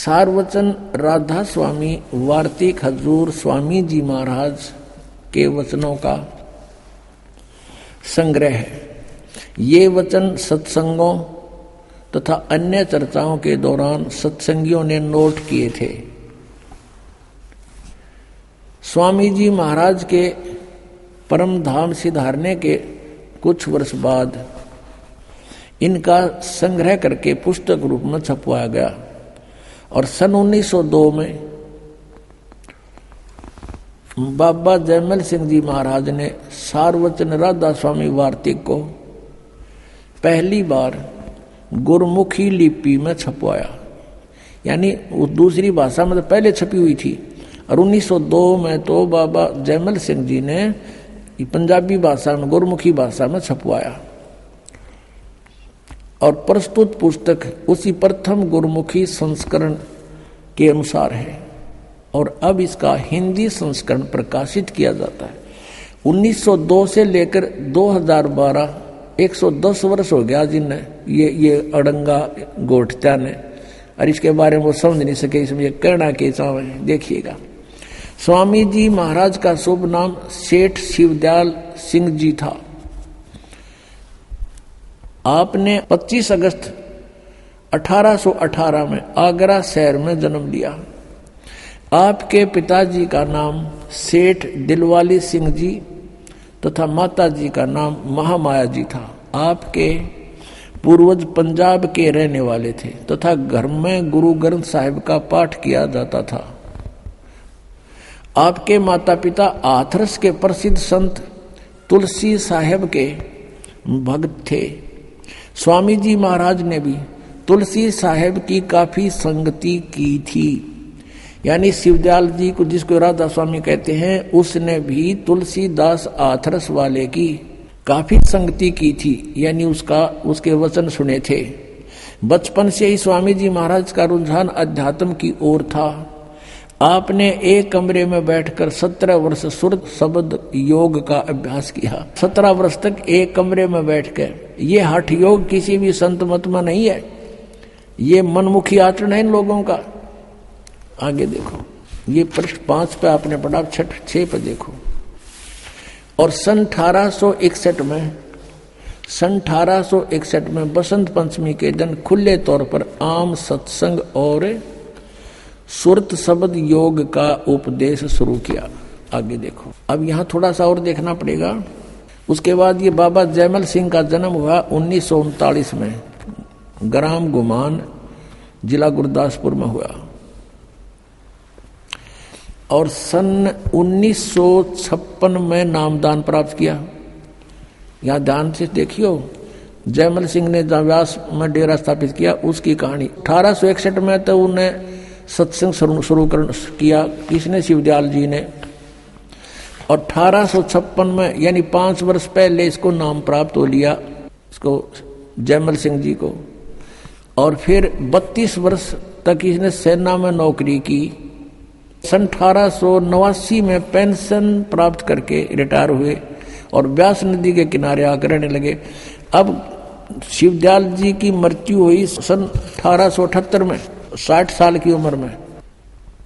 सारवचन राधा स्वामी वार्तिक हजूर स्वामी जी महाराज के वचनों का संग्रह है। ये वचन सत्संगों तथा अन्य चर्चाओं के दौरान सत्संगियों ने नोट किए थे। स्वामी जी महाराज के परम धाम सिधारने के कुछ वर्ष बाद इनका संग्रह करके पुस्तक रूप में छपवाया गया और सन 1902 में बाबा जयमल सिंह जी महाराज ने सारवचन राधा स्वामी वार्तिक को पहली बार गुरमुखी लिपि में छपवाया। यानी वो दूसरी भाषा में तो पहले छपी हुई थी और 1902 में तो बाबा जयमल सिंह जी ने पंजाबी भाषा में गुरमुखी भाषा में छपवाया और प्रस्तुत पुस्तक उसी प्रथम गुरमुखी संस्करण के अनुसार है और अब इसका हिंदी संस्करण प्रकाशित किया जाता है। 1902 से लेकर 2012 110 वर्ष हो गया जिन्हें ये अड़ंगा गोठत्या ने, और इसके बारे में वो समझ नहीं सके, इसमें ये कहना के चाहे देखिएगा। स्वामी जी महाराज का शुभ नाम सेठ शिवदयाल सिंह जी था। आपने 25 अगस्त 1818 में आगरा शहर में जन्म लिया। आपके पिताजी का नाम सेठ दिलवाली सिंह जी तथा माता जी का नाम महामाया जी था। आपके पूर्वज पंजाब के रहने वाले थे तथा घर में गुरु ग्रंथ साहिब का पाठ किया जाता था। आपके माता पिता हाथरस के प्रसिद्ध संत तुलसी साहेब के भक्त थे। स्वामी जी महाराज ने भी तुलसी साहेब की काफी संगति की थी। यानी शिवदयाल जी को, जिसको राधा स्वामी कहते हैं, उसने भी तुलसीदास हाथरस वाले की काफी संगति की थी, यानी उसके वचन सुने थे। बचपन से ही स्वामी जी महाराज का रुझान अध्यात्म की ओर था। आपने एक कमरे में बैठकर 17 वर्ष सुर शब्द योग का अभ्यास किया। 17 वर्ष तक एक कमरे में बैठकर, ये हठ योग किसी भी संत मत में नहीं है, ये मनमुखी आचरण है इन लोगों का। आगे देखो, ये पृष्ठ 5 पे आपने पढ़ा, 6 पे देखो। और सन 1861 में बसंत पंचमी के दिन खुले तौर पर आम सत्संग और सुरत शब्द योग का उपदेश शुरू किया। आगे देखो, अब यहाँ थोड़ा सा और देखना पड़ेगा। उसके बाद ये बाबा जयमल सिंह का जन्म हुआ 1939 में, ग्राम गुमान, जिला गुरदासपुर में हुआ और सन 1956 में नामदान प्राप्त किया। यहाँ ध्यान से देखियो, जयमल सिंह ने व्यास में डेरा स्थापित किया, उसकी कहानी। 1861 में तो उन्हें सत्संग शुरू किया, किसने? शिवदयाल जी ने। और 1856 में, यानी 5 वर्ष पहले, इसको नाम प्राप्त हो लिया, इसको जयमल सिंह जी को। और फिर 32 वर्ष तक इसने सेना में नौकरी की। सन 1889 में पेंशन प्राप्त करके रिटायर हुए और व्यास नदी के किनारे आकर रहने लगे। अब शिवदयाल जी की मृत्यु हुई सन 1878 में, 60 साल की उम्र में।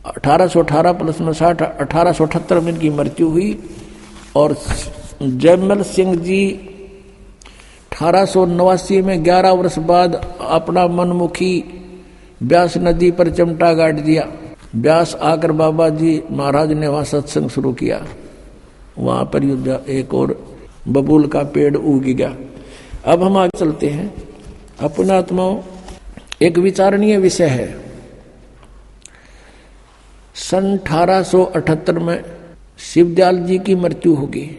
1818 प्लस में 60, 1878 में इनकी मृत्यु हुई। और जयमल सिंह जी 1889 में 11 वर्ष बाद अपना मनमुखी व्यास नदी पर चमटा गाड़ दिया। व्यास आकर बाबा जी महाराज ने वहां सत्संग शुरू किया। वहां पर एक और बबूल का पेड़ उग गया। अब हम आगे चलते हैं। अपना आत्माओं, एक विचारणीय विषय है। सन 1878 में शिवदयाल जी की मृत्यु होगी।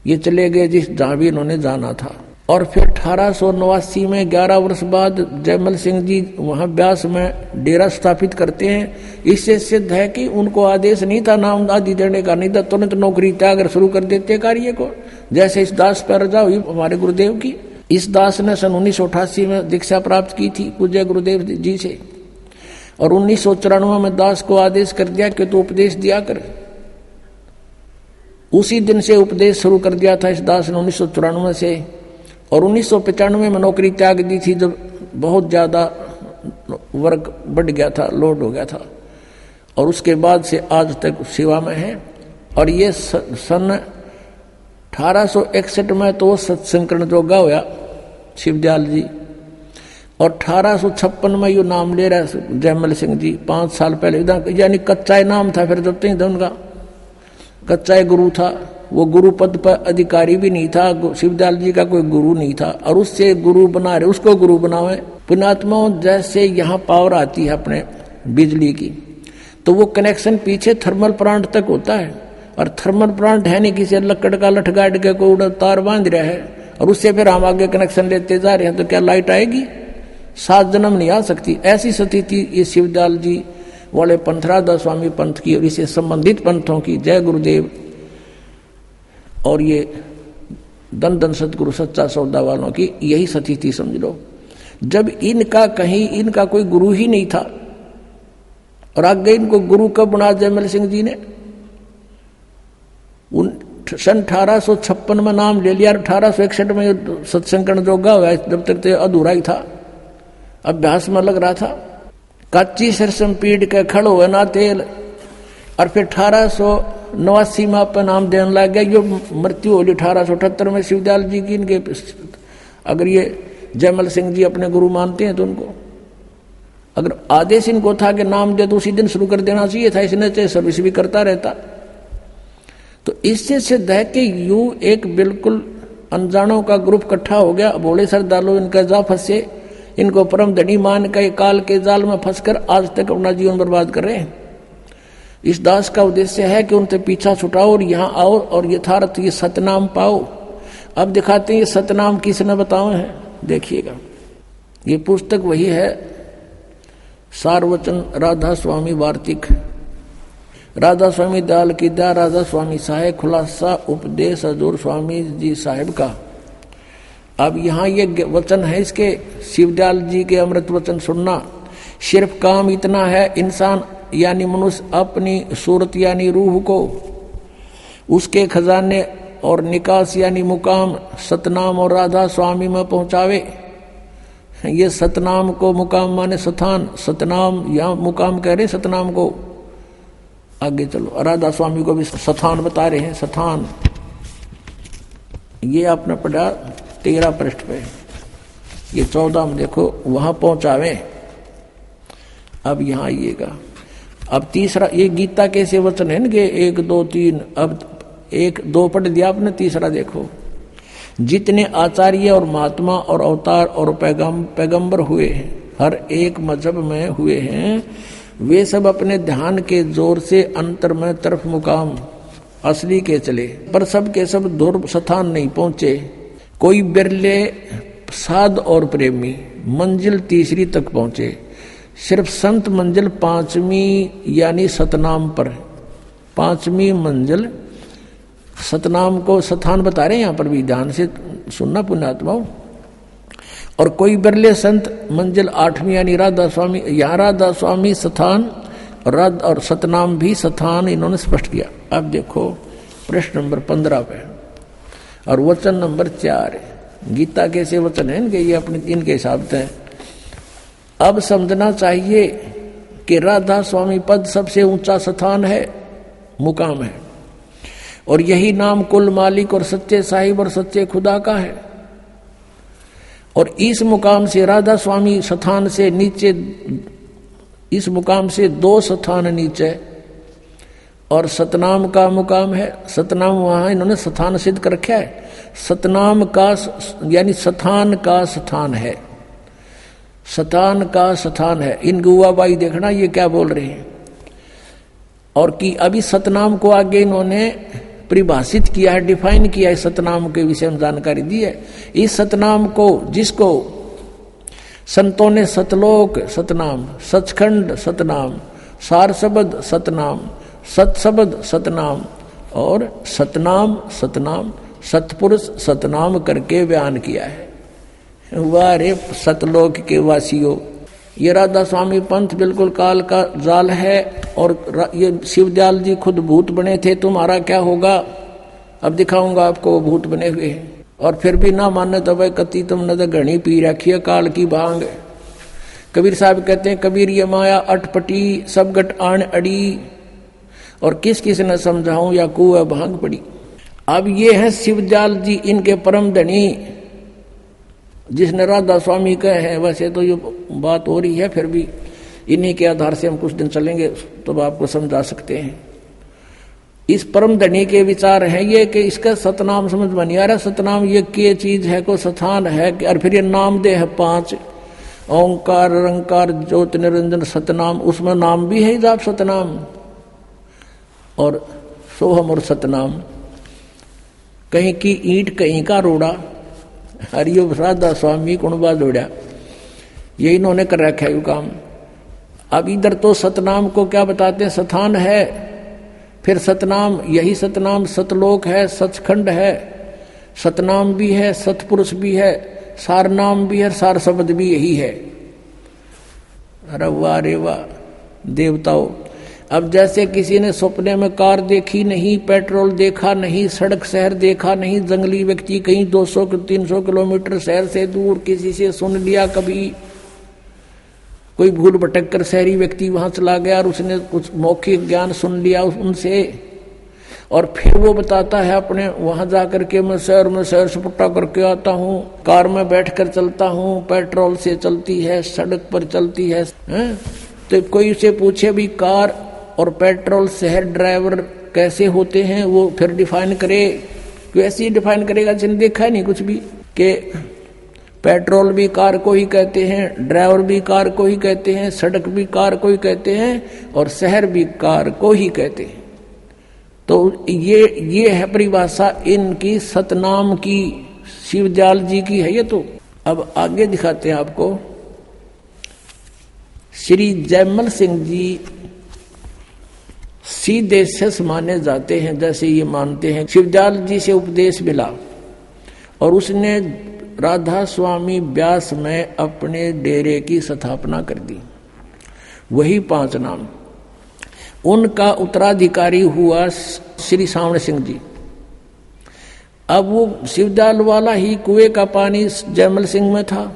ये चले गए जहां भी इन्होंने जाना था। और फिर 1889 में 11 वर्ष बाद जयमल सिंह जी वहां व्यास में डेरा स्थापित करते हैं। इससे सिद्ध है कि उनको आदेश नहीं था नाम आदि देने का, नहीं था तुरंत नौकरी त्याग शुरू कर देते कार्य को। जैसे इस दास पर रजा हुई हमारे गुरुदेव की। इस दास ने सन 1988 में दीक्षा प्राप्त की थी पूज्य गुरुदेव जी से, और 1994 में दास को आदेश कर दिया कि तू उपदेश दिया कर। उसी दिन से उपदेश शुरू कर दिया था इस दास ने 1994 से। और 1995 में नौकरी त्याग दी थी जब बहुत ज्यादा वर्क बढ़ गया था, लोड हो गया था, और उसके बाद से आज तक सेवा में है। और ये सन 1861 में तो सत्संकरण जोगा हुआ शिवदयाल जी, और 1856 में यो नाम ले रहा जयमल सिंह जी, 5 साल पहले, यानी कच्चा नाम था फिर जब तक उनका कच्चा गुरु था। वो गुरु पद पर अधिकारी भी नहीं था, शिवदयाल जी का कोई गुरु नहीं था, और उससे गुरु बना रहे, उसको गुरु बनावे। पुण्यात्माओं, जैसे यहाँ पावर आती है अपने बिजली की, तो वो कनेक्शन पीछे थर्मल प्लांट तक होता है, और थर्मल प्लांट है नहीं किसी लकड़ का लठ गाड़ के कोई तार बांध रहा है, और उससे फिर हम आगे कनेक्शन लेते जा रहे हैं, तो क्या लाइट आएगी? 7 जन्म नहीं आ सकती। ऐसी स्थिति ये शिवदयाल जी वाले पंथ, राधा स्वामी पंथ की और इससे संबंधित पंथों की, जय गुरुदेव, और ये दन दन सतगुरु सच्चा सौदा वालों की यही स्थिति समझ लो। जब इनका कहीं इनका कोई गुरु ही नहीं था, और आगे इनको गुरु कब बना जयमल सिंह जी ने? सन 1856 में नाम ले लिया, 1861 में सत्संकरण जोगा हुआ, जब तक तो अधूरा ही था, अभ्यास में लग रहा था। कच्ची सरसम पीड़ के खड़ो है ना तेल, और फिर 1889 में अपन नाम देने लग गया। यो मृत्यु होली 1878 में शिवदयाल जी की। इनके अगर ये जयमल सिंह जी अपने गुरु मानते हैं तो उनको अगर आदेश इनको था कि नाम दे तो उसी दिन शुरू कर देना चाहिए था, इसने चाहे सर्विस भी करता रहता। तो इससे सिद्ध है कि यूं एक बिल्कुल अनजानों का ग्रुप इकट्ठा हो गया, भोले श्रद्धालु इनका जा फंसे, इनको परम धनी मान के काल के जाल में फंसकर आज तक अपना जीवन बर्बाद कर रहे हैं। इस दास का उद्देश्य है कि उनसे पीछा छुटाओ और यहाँ आओ और यथार्थ ये सतनाम पाओ। अब दिखाते हैं ये सतनाम किसने बताए हैं, देखिएगा। ये पुस्तक वही है, सारवचन राधा स्वामी वार्तिक, राधा स्वामी दयाल की दया, राधा स्वामी साहेब खुलासा उपदेश हजूर स्वामी जी साहेब का। अब यहाँ ये वचन है इसके, शिवदयाल जी के अमृत वचन सुनना। सिर्फ काम इतना है, इंसान यानी मनुष्य अपनी सूरत यानी रूह को उसके खजाने और निकास यानी मुकाम सतनाम और राधा स्वामी में पहुंचावे। ये सतनाम को मुकाम माने स्थान, सतनाम या मुकाम कह रहे सतनाम को। आगे चलो, राधा स्वामी को भी स्थान बता रहे हैं। स्थान ये आपने पढ़ा 13 पृष्ठ पे, ये 14 में देखो, वहां पहुंचावे। अब यहां आइएगा। अब तीसरा, ये गीता कैसे वचन है इनके 1 2 3, अब 1 2 पढ़ दिया आपने, तीसरा देखो। जितने आचार्य और महात्मा और अवतार और पैगंबर हुए हैं, हर एक मजहब में हुए हैं, वे सब अपने ध्यान के जोर से अंतर में तरफ मुकाम असली के चले, पर सब के सब दूर स्थान नहीं पहुंचे। कोई बिरले साध और प्रेमी मंजिल तीसरी तक पहुंचे। सिर्फ संत मंजिल 5वीं यानी सतनाम पर, 5वीं मंजिल सतनाम को स्थान बता रहे हैं। यहाँ पर भी ध्यान से सुनना पुण्यात्माओं। और कोई बिरले संत मंजिल 8वीं यानी राधा स्वामी, यहाँ राधा स्वामी स्थान और सतनाम भी स्थान इन्होंने स्पष्ट किया। अब देखो प्रश्न नंबर 15 पे और वचन नंबर 4। गीता कैसे वचन है इनके, ये अपने इनके हिसाब से। अब समझना चाहिए कि राधा स्वामी पद सबसे ऊंचा स्थान है, मुकाम है, और यही नाम कुल मालिक और सच्चे साहिब और सच्चे खुदा का है। और इस मुकाम से राधा स्वामी स्थान से नीचे, इस मुकाम से 2 स्थान नीचे और सतनाम का मुकाम है। सतनाम वहां इन्होंने स्थान सिद्ध कर रखा है। सतनाम का यानी स्थान का स्थान है, स्थान का स्थान है। इन गुआबाई देखना ये क्या बोल रहे हैं। और कि अभी सतनाम को आगे इन्होंने परिभाषित किया है, डिफाइन किया है, सतनाम के विषय में जानकारी दी है। इस सतनाम को, जिसको संतों ने सतलोक सतनाम, सचखंड सतनाम, सार शब्द सतनाम, सतशब्द सतनाम और सतनाम सतनाम सतपुरुष सतनाम करके बयान किया है। वाह रे सतलोक के वासियों, ये राधा स्वामी पंथ बिल्कुल काल का जाल है। और ये शिवदयाल जी खुद भूत बने थे, तुम्हारा क्या होगा? अब दिखाऊंगा आपको वो भूत बने हुए हैं। और फिर भी ना माने तो भाई कति तुमने तो घनी पी रखी है काल की भांग। कबीर साहब कहते हैं, कबीर ये माया अटपटी सब गट आन अड़ी, और किस किस न समझाऊं या कुआ भांग पड़ी। अब ये है शिवजाल जी, इनके परम धनी, जिसने राधा स्वामी कहे हैं। वैसे तो ये बात हो रही है, फिर भी इन्हीं के आधार से हम कुछ दिन चलेंगे तो आपको समझा सकते हैं। इस परम धनी के विचार है ये कि इसका सतनाम समझ में नहीं आ रहा। सतनाम ये क्या चीज है, को स्थान है, और फिर ये नाम दे है 5, ओंकार, रंकार, ज्योति निरंजन, सतनाम। उसमें नाम भी है जाप सतनाम और सोहम और सतनाम। कहीं की ईंट कहीं का रोड़ा, हरियो राधा स्वामी कुणबा जोड़ा, ये इन्होंने कर रखा है काम। अब इधर तो सतनाम को क्या बताते हैं, स्थान है, फिर सतनाम, यही सतनाम सतलोक है, सचखंड है, सतनाम भी है, सतपुरुष भी है, सार नाम भी है, सार शब्द भी यही है। अरे वाह रे वाह देवताओं। अब जैसे किसी ने सपने में कार देखी नहीं, पेट्रोल देखा नहीं, सड़क शहर देखा नहीं, जंगली व्यक्ति कहीं 200-300 किलोमीटर शहर से दूर किसी से सुन लिया, कभी कोई भूल भटक कर शहरी व्यक्ति वहां चला गया और उसने कुछ मौखिक ज्ञान सुन लिया उनसे, और फिर वो बताता है अपने वहां जाकर के मैं शहर में सैर सपाटा करके आता हूँ, कार में बैठकर चलता हूँ, पेट्रोल से चलती है, सड़क पर चलती है। तो कोई उसे पूछे भी कार और पेट्रोल शहर ड्राइवर कैसे होते हैं, वो फिर डिफाइन करे। वैसे ही डिफाइन करेगा जिसने देखा नहीं कुछ भी, कि पेट्रोल भी कार को ही कहते हैं, ड्राइवर भी कार को ही कहते हैं, सड़क भी कार को ही कहते हैं, और शहर भी कार को ही कहते हैं। तो ये है परिभाषा इनकी सतनाम की, शिवजाल जी की है ये। तो अब आगे दिखाते हैं आपको। श्री जयमल सिंह जी सीधे सस माने जाते हैं, जैसे ये मानते हैं शिवजाल जी से उपदेश मिला और उसने राधा स्वामी व्यास में अपने डेरे की स्थापना कर दी। वही 5 नाम। उनका उत्तराधिकारी हुआ श्री सावण सिंह जी। अब वो शिवजाल वाला ही कुएं का पानी जयमल सिंह में था,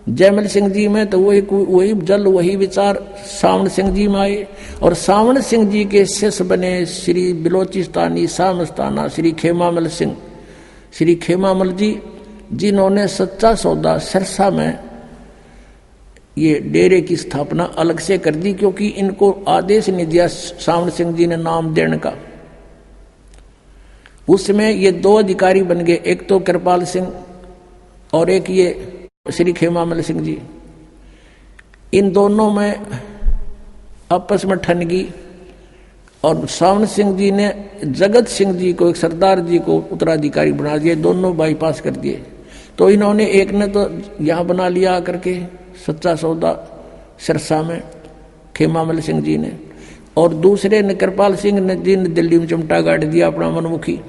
जयमल सिंह जी में, तो वही जल वही विचार सावण सिंह जी में आए, और सावण सिंह जी के शिष्य बने श्री बिलोचिस्तानी सामस्ताना श्री खेमामल सिंह, श्री खेमामल जी, जिन्होंने सच्चा सौदा सिरसा में ये डेरे की स्थापना अलग से कर दी, क्योंकि इनको आदेश नहीं दिया सावण सिंह जी ने नाम देने का। उसमें ये 2 अधिकारी बन गए, एक तो कृपाल सिंह और एक ये श्री खेमामल सिंह जी। इन दोनों में आपस में ठनगी, और सावण सिंह जी ने जगत सिंह जी को, एक सरदार जी को उत्तराधिकारी बना दिया, दोनों बाईपास कर दिए। तो इन्होंने एक ने तो यहाँ बना लिया आकर के सच्चा सौदा सिरसा में खेमामल सिंह जी ने, और दूसरे ने कृपाल सिंह जी ने दिल्ली में चिमटा गाड़ दिया अपना मनमुखी।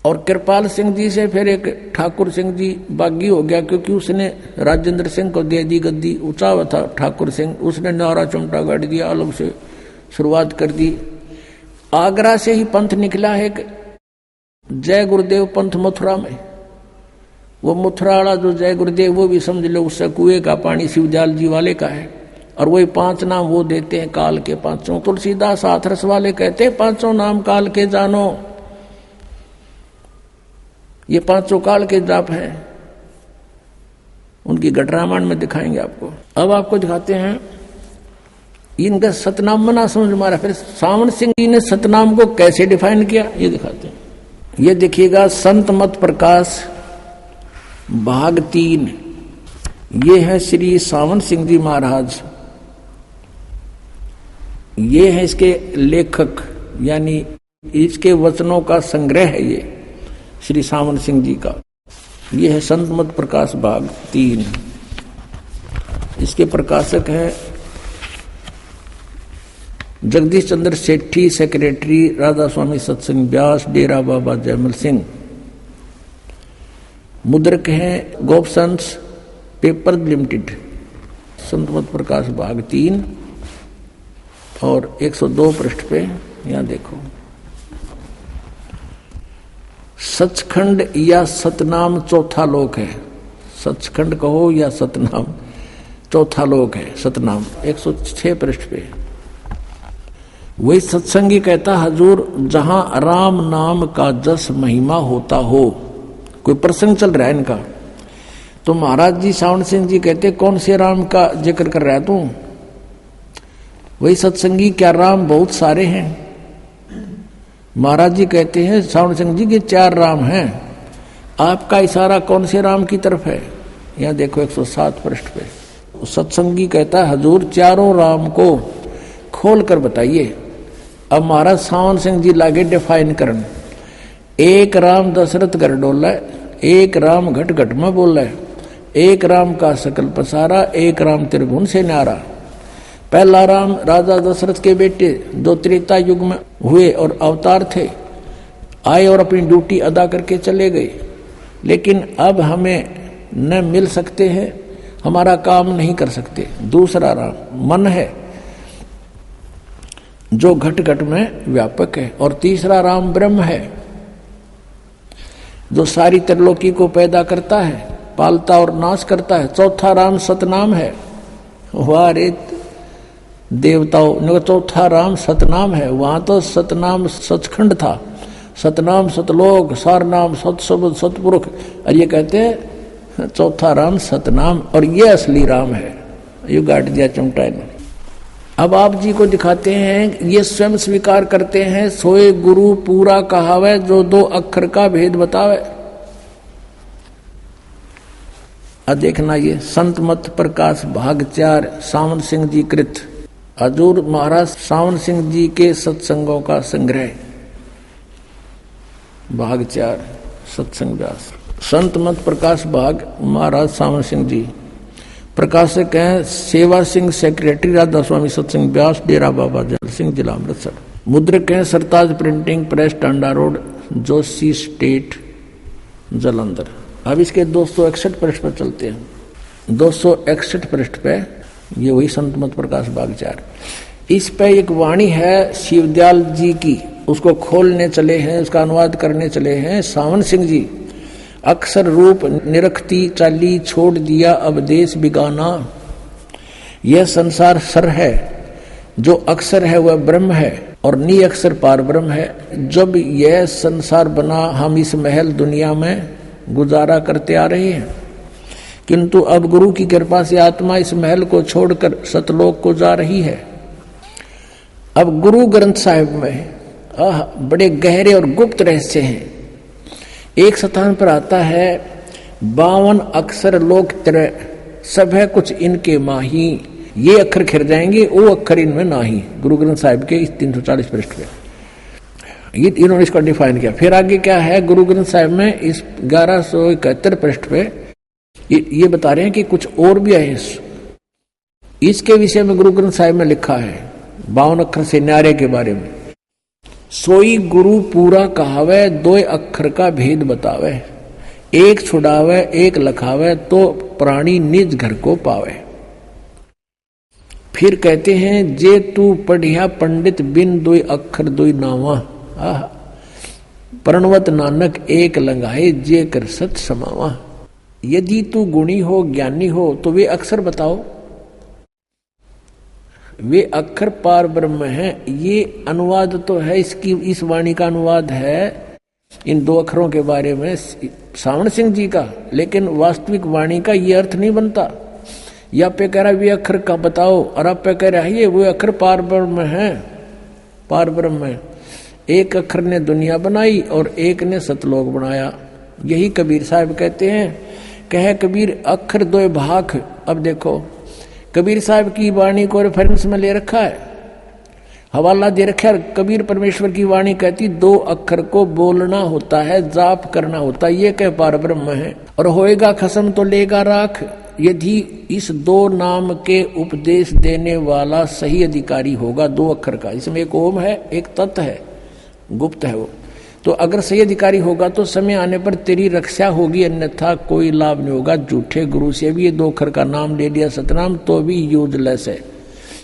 और कृपाल सिंह जी से फिर एक ठाकुर सिंह जी बागी हो गया, क्योंकि उसने राजेंद्र सिंह को दे दी गद्दी, ऊंचा हुआ था ठाकुर सिंह, उसने नारा चिमटा गाड़ दिया, अलग से शुरुआत कर दी। आगरा से ही पंथ निकला है जय गुरुदेव पंथ मथुरा में। वो मथुरा वाला जो जय गुरुदेव, वो भी समझ लो उससे कुएं का पानी शिवजाल जी वाले का है। और वही 5 नाम वो देते हैं काल के 5। तुलसीदास हाथरस वाले कहते हैं 5 नाम काल के जानो, ये 5 काल के जाप है। उनकी घटरामायण में दिखाएंगे आपको। अब आपको दिखाते हैं इनका सतनाम मना समझ मारा। फिर सावण सिंह जी ने सतनाम को कैसे डिफाइन किया ये दिखाते हैं। ये देखिएगा संत मत प्रकाश भाग 3। ये है श्री सावण सिंह जी महाराज, ये है इसके लेखक, यानी इसके वचनों का संग्रह है ये श्री सावण सिंह जी का। ये है संत मत प्रकाश भाग 3। इसके प्रकाशक है जगदीश चंद्र सेठी, सेक्रेटरी राधा स्वामी सत्संग व्यास, डेरा बाबा जयमल सिंह। मुद्रक हैं गोपसंस पेपर लिमिटेड। संत मत प्रकाश भाग 3 और 102 पृष्ठ पे यहां देखो, सचखंड या सतनाम चौथा लोक है। सचखंड कहो या सतनाम, चौथा लोक है सतनाम, 106 पृष्ठ पे। वही सत्संगी कहता हजूर जहां राम नाम का जस महिमा होता हो, कोई प्रसंग चल रहा है इनका, तो महाराज जी सावन सिंह जी कहते कौन से राम का जिक्र कर रहा है तू? वही सत्संगी क्या राम बहुत सारे हैं? महाराज जी कहते हैं सावन सिंह जी के 4 राम हैं। आपका इशारा कौन से राम की तरफ है? यहां देखो 107 पृष्ठ पे। सत्संगी कहता है हजूर चारों राम को खोल कर बताइए। अब महाराज सावन सिंह जी लागे डिफाइन करन। एक राम दशरथ घर डोला, एक राम घट घट में बोला, एक राम का सकल पसारा, एक राम त्रिभुवन से न्यारा। पहला राम राजा दशरथ के बेटे जो त्रेता युग में हुए और अवतार थे, आए और अपनी ड्यूटी अदा करके चले गए, लेकिन अब हमें न मिल सकते हैं, हमारा काम नहीं कर सकते। दूसरा राम मन है जो घट घट में व्यापक है, और तीसरा राम ब्रह्म है जो सारी त्रिलोकी को पैदा करता है, पालता और नाश करता है। चौथा राम सतनाम है। वाह रे देवताओं, चौथा राम सतनाम है। वहां तो सतनाम सचखंड था, सतनाम सतलोक, सार नाम सतशब्द सतपुरुष, और ये कहते हैं चौथा राम सतनाम, और ये असली राम है। ये गाट दिया चमटा ने। अब आप जी को दिखाते हैं, ये स्वयं स्वीकार करते हैं सोए गुरु पूरा कहावे जो 2 अक्षर का भेद बतावे। अब देखना ये संत मत प्रकाश भाग 4 सावन सिंह जी कृत, हजूर महाराज सावन सिंह जी के सत्संगों का संग्रह, भाग 4 सत्संग व्यास। संत मत प्रकाश भाग महाराज सावन सिंह जी, प्रकाशक हैं सेवा सिंह, सेक्रेटरी राधा स्वामी सत्संग व्यास, डेरा बाबा जल सिंह, जिला अमृतसर। मुद्रक हैं Sartaj printing press, Tanda road, Joshi state, Jalandhar. अब इसके 261 पृष्ठ पर चलते हैं। 261 पृष्ठ पे ये वही संत मत प्रकाश भाग 4। इस पे एक वाणी है शिवदयाल जी की, उसको खोलने चले हैं, उसका अनुवाद करने चले हैं सावन सिंह जी। अक्षर रूप निरखती चाली छोड़ दिया अब देश बिगाना, यह संसार सर है, जो अक्षर है वह ब्रह्म है, और नी अक्षर पार ब्रह्म है। जब यह संसार बना हम इस महल दुनिया में गुजारा करते आ रहे हैं, किंतु अब गुरु की कृपा से आत्मा इस महल को छोड़कर सतलोक को जा रही है। अब गुरु ग्रंथ साहिब में बड़े गहरे और गुप्त रहस्य हैं। एक स्थान पर आता है 52 अक्षर लोक त्रय, सब है कुछ इनके माही, ये अक्षर खिर जाएंगे वो अक्षर इनमें नाही। गुरु ग्रंथ साहिब के इस 340 पृष्ठ पे ये इन्होंने इसका डिफाइन किया। फिर आगे क्या है गुरु ग्रंथ साहिब में इस 1171 पृष्ठ पे ये बता रहे हैं कि कुछ और भी है। इसके विषय में गुरु ग्रंथ साहिब में लिखा है 52 अक्षर से न्यारे के बारे में। सोई गुरु पूरा कहावे 2 अक्षर का भेद बतावे, एक छुड़ावे एक लखावे तो प्राणी निज घर को पावे। फिर कहते हैं जे तू पढ़िया पंडित बिन 2 अक्षर 2 नावा, प्रणवत नानक एक लंगाए जे कर सत समावा। यदि तू गुणी हो ज्ञानी हो तो वे अक्षर बताओ, वे अक्षर पार ब्रह्म है। ये अनुवाद तो है इसकी, इस वाणी का अनुवाद है इन 2 अक्षरों के बारे में सावन सिंह जी का, लेकिन वास्तविक वाणी का ये अर्थ नहीं बनता। या पे कह रहा वे अक्षर का बताओ, और आप पे कह रहा है ये वो अक्षर पार ब्रह्म है, पार ब्रह्म है। एक अक्षर ने दुनिया बनाई और एक ने सतलोक बनाया। यही कबीर साहब कहते हैं, कहे कबीर अक्षर 2 भाग। अब देखो कबीर साहब की वाणी को रेफरेंस में ले रखा है, हवाला दे रखा है। कबीर परमेश्वर की वाणी कहती 2 अक्षर को बोलना होता है, जाप करना होता है, ये कह पार ब्रह्म है। और होएगा खसम तो लेगा राख, यदि इस 2 नाम के उपदेश देने वाला सही अधिकारी होगा 2 अक्षर का, इसमें एक ओम है एक तत् है, गुप्त है वो, तो अगर सही अधिकारी होगा तो समय आने पर तेरी रक्षा होगी, अन्यथा कोई लाभ नहीं होगा। झूठे गुरु से भी ये 2 अक्षर का नाम ले लिया सतनाम तो भी यूजलेस है।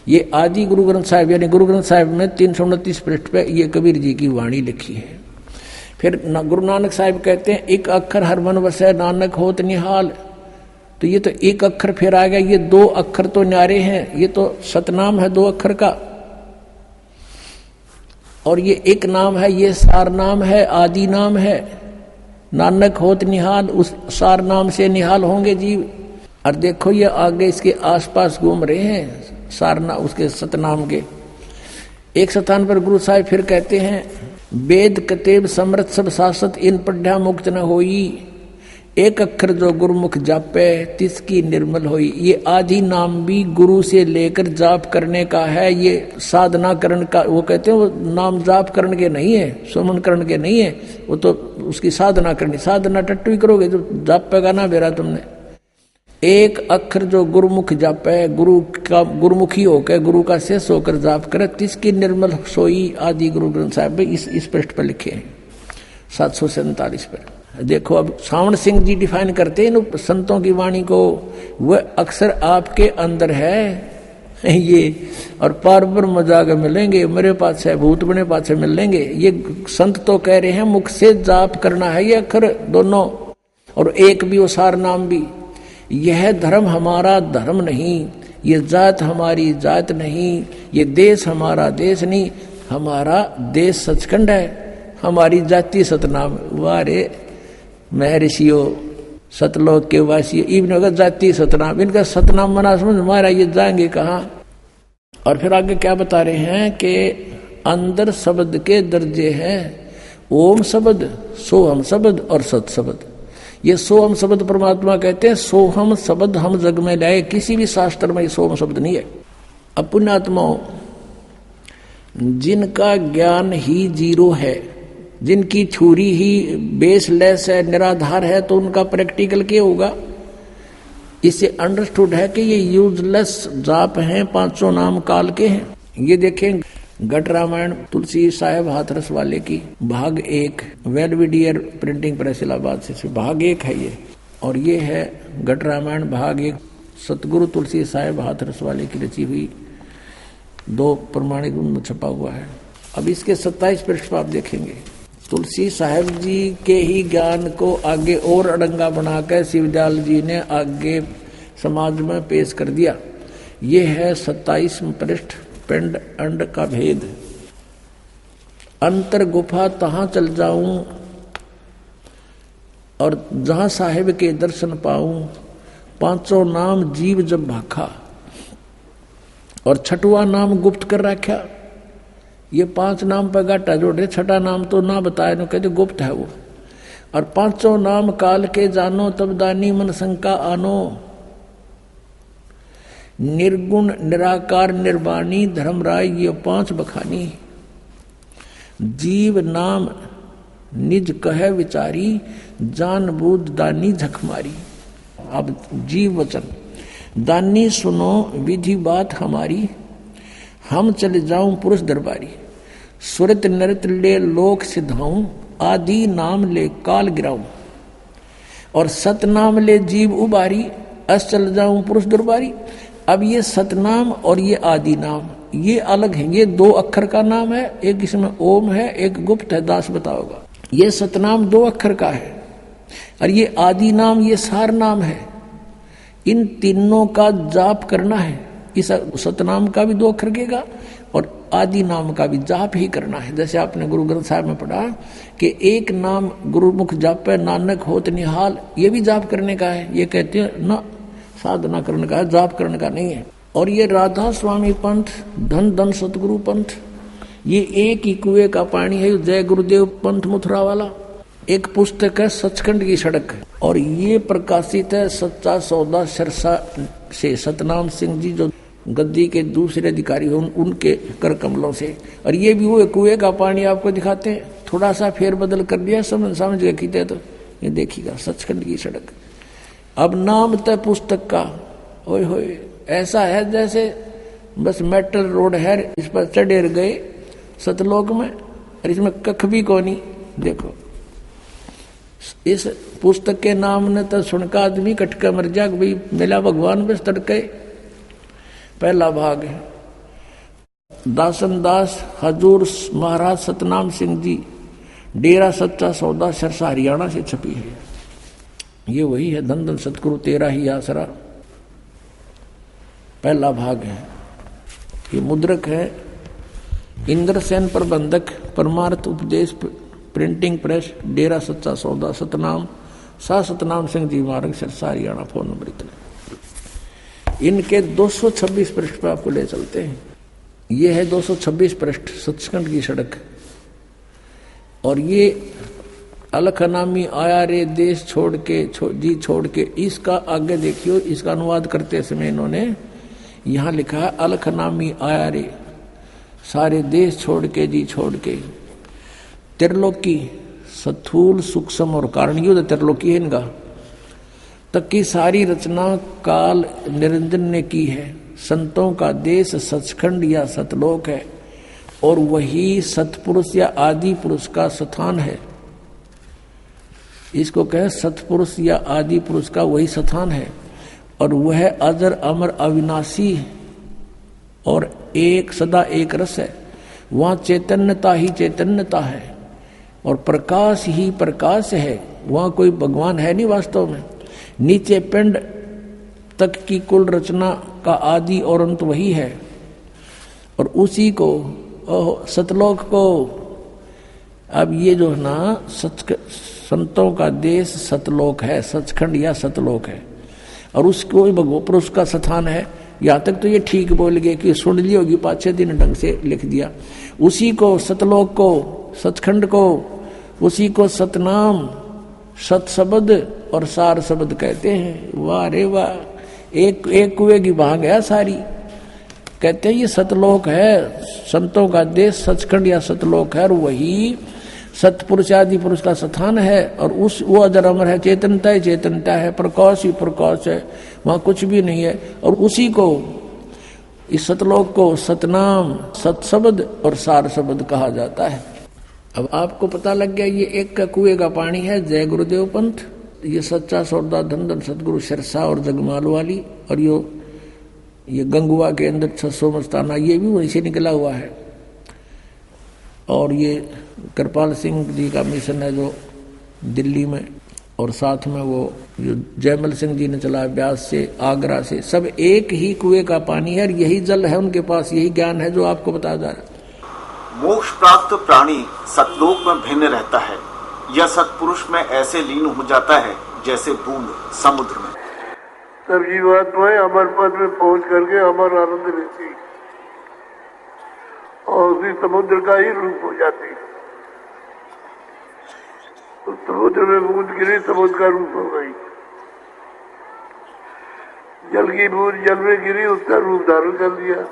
ये आदि गुरु ग्रंथ साहिब यानी गुरु ग्रंथ साहिब में 329 पृष्ठ पे ये कबीर जी की वाणी लिखी है। फिर गुरु नानक साहिब कहते हैं 1 अक्षर हर मन वसै नानक होत निहाल, तो ये तो एक अक्षर फिर आ गया, ये 2 अक्षर तो न्यारे हैं, ये तो सतनाम है 2 अक्षर का, और ये एक नाम है, ये सार नाम है, आदि नाम है। नानक होत निहाल, उस सार नाम से निहाल होंगे जीव। और देखो ये आगे इसके आसपास घूम रहे हैं सारना उसके सतनाम के। एक स्थान पर गुरु साहिब फिर कहते हैं, वेद कतेब समृत सब शासत, इन पढ़ा मुक्त न होई, एक अक्षर जो गुरुमुख जापे तिसकी निर्मल होई। ये आदि नाम भी गुरु से लेकर जाप करने का है, ये साधना करण का। वो कहते हैं वो नाम जाप करने के नहीं है, सुमन करने के नहीं है, वो तो उसकी साधना करनी। साधना टट्टू ही करोगे जो जाप पेगा ना बेरा तुमने। एक अक्षर जो गुरुमुख जापे, गुरु का गुरुमुखी होकर गुरु का शेष होकर जाप करे, तिसकी निर्मल सोई। आदि गुरु ग्रंथ साहिब इस पृष्ठ पर लिखे हैं 747 पर। देखो अब सावण सिंह जी डिफाइन करते हैं इन संतों की वाणी को, वह अक्सर आपके अंदर है ये, और पार पर मजाक मिलेंगे, मेरे पास है भूत बने पास मिल लेंगे। ये संत तो कह रहे हैं मुख से जाप करना है ये अक्षर दोनों, और एक भी वो सार नाम भी। यह धर्म हमारा धर्म नहीं, ये जात हमारी जात नहीं, ये देश हमारा देश नहीं, हमारा देश सचखंड है, हमारी जाति सतनाम। वारे महर्षियों सतलोक के वासी इवन जाति सतनाम, इनका सतनाम मना समझ हमारा, ये जाएंगे कहाँ। और फिर आगे क्या बता रहे हैं कि अंदर शब्द के दर्जे हैं, ओम शब्द, सोहम शब्द और सत शब्द। ये सोहम शब्द परमात्मा कहते हैं, सोहम शब्द हम जग में लाए, किसी भी शास्त्र में ये सोहम शब्द नहीं है। अब पुण्यात्माओं, जिनका ज्ञान ही जीरो है, जिनकी छुरी ही बेसलेस है, निराधार है, तो उनका प्रैक्टिकल क्या होगा। इससे अंडरस्टूड है कि ये यूजलेस जाप हैं, 500 नाम काल के हैं। ये देखें घट रामायण तुलसी साहेब हाथरस वाले की भाग 1, वेलविडियर प्रिंटिंग प्रेस इलाहाबाद से भाग 1 है ये, और ये है घट रामायण भाग 1 सतगुरु तुलसी साहेब हाथरस वाले की रची हुई, 2 प्रमाणिक में छपा हुआ है। अब इसके 27 पृष्ठ पर आप देखेंगे, तुलसी साहेब जी के ही ज्ञान को आगे और अड़ंगा बनाकर शिवदयाल जी ने आगे समाज में पेश कर दिया। ये है 27 पृष्ठ, पिंड अंड का भेद। अंतर गुफा तहां चल जाऊं, और जहां साहेब के दर्शन पाऊं, 500 नाम जीव जब भाखा, और 6वां नाम गुप्त कर रखा। ये 5 नाम पर गाटा जोड़े, 6ठा नाम तो ना बताए, no कहते गुप्त है वो। और 500 नाम काल के जानो, तब दानी मन शंका आनो, निर्गुण निराकार निर्वाणी धर्मराय ये 5 बखानी। जीव नाम निज कहे विचारी, जान बूझ दानी झकमारी। अब जीव वचन, दानी सुनो विधि बात हमारी, हम चले जाऊं पुरुष दरबारी। सुरत नृत ले लोक सिधाऊं, आदि नाम ले काल गिराऊं, और सतनाम ले जीव उबारी, अस चल जाऊं पुरुष दरबारी। अब ये सतनाम और ये आदि नाम ये अलग है, ये 2 अक्षर का नाम है, एक इसमें ओम है, एक गुप्त है, दास बताओगा। ये सतनाम 2 अक्षर का है, और ये आदि नाम ये सार नाम है। इन तीनों का जाप करना है। इस सतनाम का भी 2 अक्षर का और आदि नाम का भी जाप ही करना है। जैसे आपने गुरु ग्रंथ साहिब में पढ़ा कि एक नाम गुरुमुख जापे नानक होत निहाल, ये भी जाप करने का है। ये कहते हैं ना साधना करने का है, जाप करने का नहीं है। और ये राधा स्वामी पंथ, धन धन सतगुरु पंथ, ये एक ही कुएं का पानी है। जय गुरुदेव पंथ मथुरा वाला एक पुस्तक है, सचखंड की सड़क, और ये प्रकाशित है सच्चा सौदा सिरसा से, सतनाम सिंह जी जो गद्दी के दूसरे अधिकारी हो उनके कर कमलों से। और ये भी वो कुएं का पानी आपको दिखाते हैं, थोड़ा सा फेरबदल कर दिया, समझ गए कीते तो ये देखिएगा सचखंड की सड़क। अब नाम तय पुस्तक का ओए होए ऐसा है जैसे बस मेटल रोड है, इस पर चढ़ेर गए सतलोक में, और इसमें कख भी कोनी। देखो इस पुस्तक के नाम ने तो सुनका आदमी कटका मर जा, भाई मिला भगवान बस तड़के। पहला भाग है दासन दास हजूर महाराज सतनाम सिंह जी, डेरा सच्चा सौदा सिरसा हरियाणा से छपी है। ये वही है, धन धन सतगुरु तेरा ही आसरा, पहला भाग है। ये मुद्रक है इंद्रसेन प्रबंधक, परमार्थ उपदेश प्रिंटिंग प्रेस, डेरा सच्चा सौदा, सतनाम, सा सतनाम सिंह जी मार्ग, सिरसा, हरियाणा। फोन नंबर इतने। इनके 226 पृष्ठ पर आपको ले चलते हैं। ये है 226 पृष्ठ सचखंड की सड़क। और ये अलखनामी आया रे देश छोड़ के जी छोड़ के, इसका आगे देखियो, इसका अनुवाद करते समय इन्होंने यहां लिखा है अलखनामी आया रे, सारे देश छोड़ के जी छोड़ के। त्रिलोकी स्थूल सूक्ष्म और कारण युद्ध त्रिलोकी है इनका, तक की सारी रचना काल निरंजन ने की है। संतों का देश सचखंड या सतलोक है और वही सतपुरुष या आदि पुरुष का स्थान है। इसको कहें सतपुरुष या आदि पुरुष का वही स्थान है और वह अजर अमर अविनाशी और एक सदा एक रस है। वहां चैतन्यता ही चैतन्यता है और प्रकाश ही प्रकाश है। वहां कोई भगवान है नहीं वास्तव में। नीचे पिंड तक की कुल रचना का आदि और अंत वही है और उसी को सतलोक को, अब ये जो है ना संतों का देश सतलोक है, सचखंड या सतलोक है और उसको भगवान पुरुष का स्थान है। यहाँ तक तो ये ठीक बोल गए कि सुन ली होगी, 5-6 दिन ढंग से लिख दिया। उसी को सतलोक को, सचखंड को, उसी को सतनाम, सत शब्द और सार शब्द कहते हैं। वाह रे वाह, एक कुएं की भाग है सारी। कहते हैं ये सतलोक है, संतों का देश सचखंड या सतलोक है और वही सतपुरुष आदि पुरुष का स्थान है और उस वो अजर अमर है, चेतनता ही चेतनता है, प्रकाश ही प्रकाश है, वहां कुछ भी नहीं है। और उसी को, इस सतलोक को सतनाम, सत शब्द और सार शब्द कहा जाता है। अब आपको पता लग गया ये एक का कुएं का पानी है जय गुरुदेव पंथ, ये सच्चा सौदा धन धन सतगुरु सिरसा और जगमाल वाली, और ये गंगुआ के अंदर 600 मस्ताना ये भी वहीं से निकला हुआ है। और ये कृपाल सिंह जी का मिशन है जो दिल्ली में, और साथ में वो जो जयमल सिंह जी ने चलाया ब्यास से, आगरा से, सब एक ही कुएं का पानी है और यही जल है उनके पास, यही ज्ञान है जो आपको बताया जा रहा है। मोक्ष प्राप्त प्राणी सतलोक में भिन्न रहता है, यह सतपुरुष में ऐसे लीन हो जाता है जैसे बूंद समुद्र में। सब जीवात्माएं अमर पद में पहुंच करके अमर आनंद लेती और उसी समुद्र का ही रूप हो जाती। तो समुद्र में बूंद गिरी, समुद्र का रूप हो गई। जल की बूंद जल में गिरी, उसका रूप धारण कर लिया।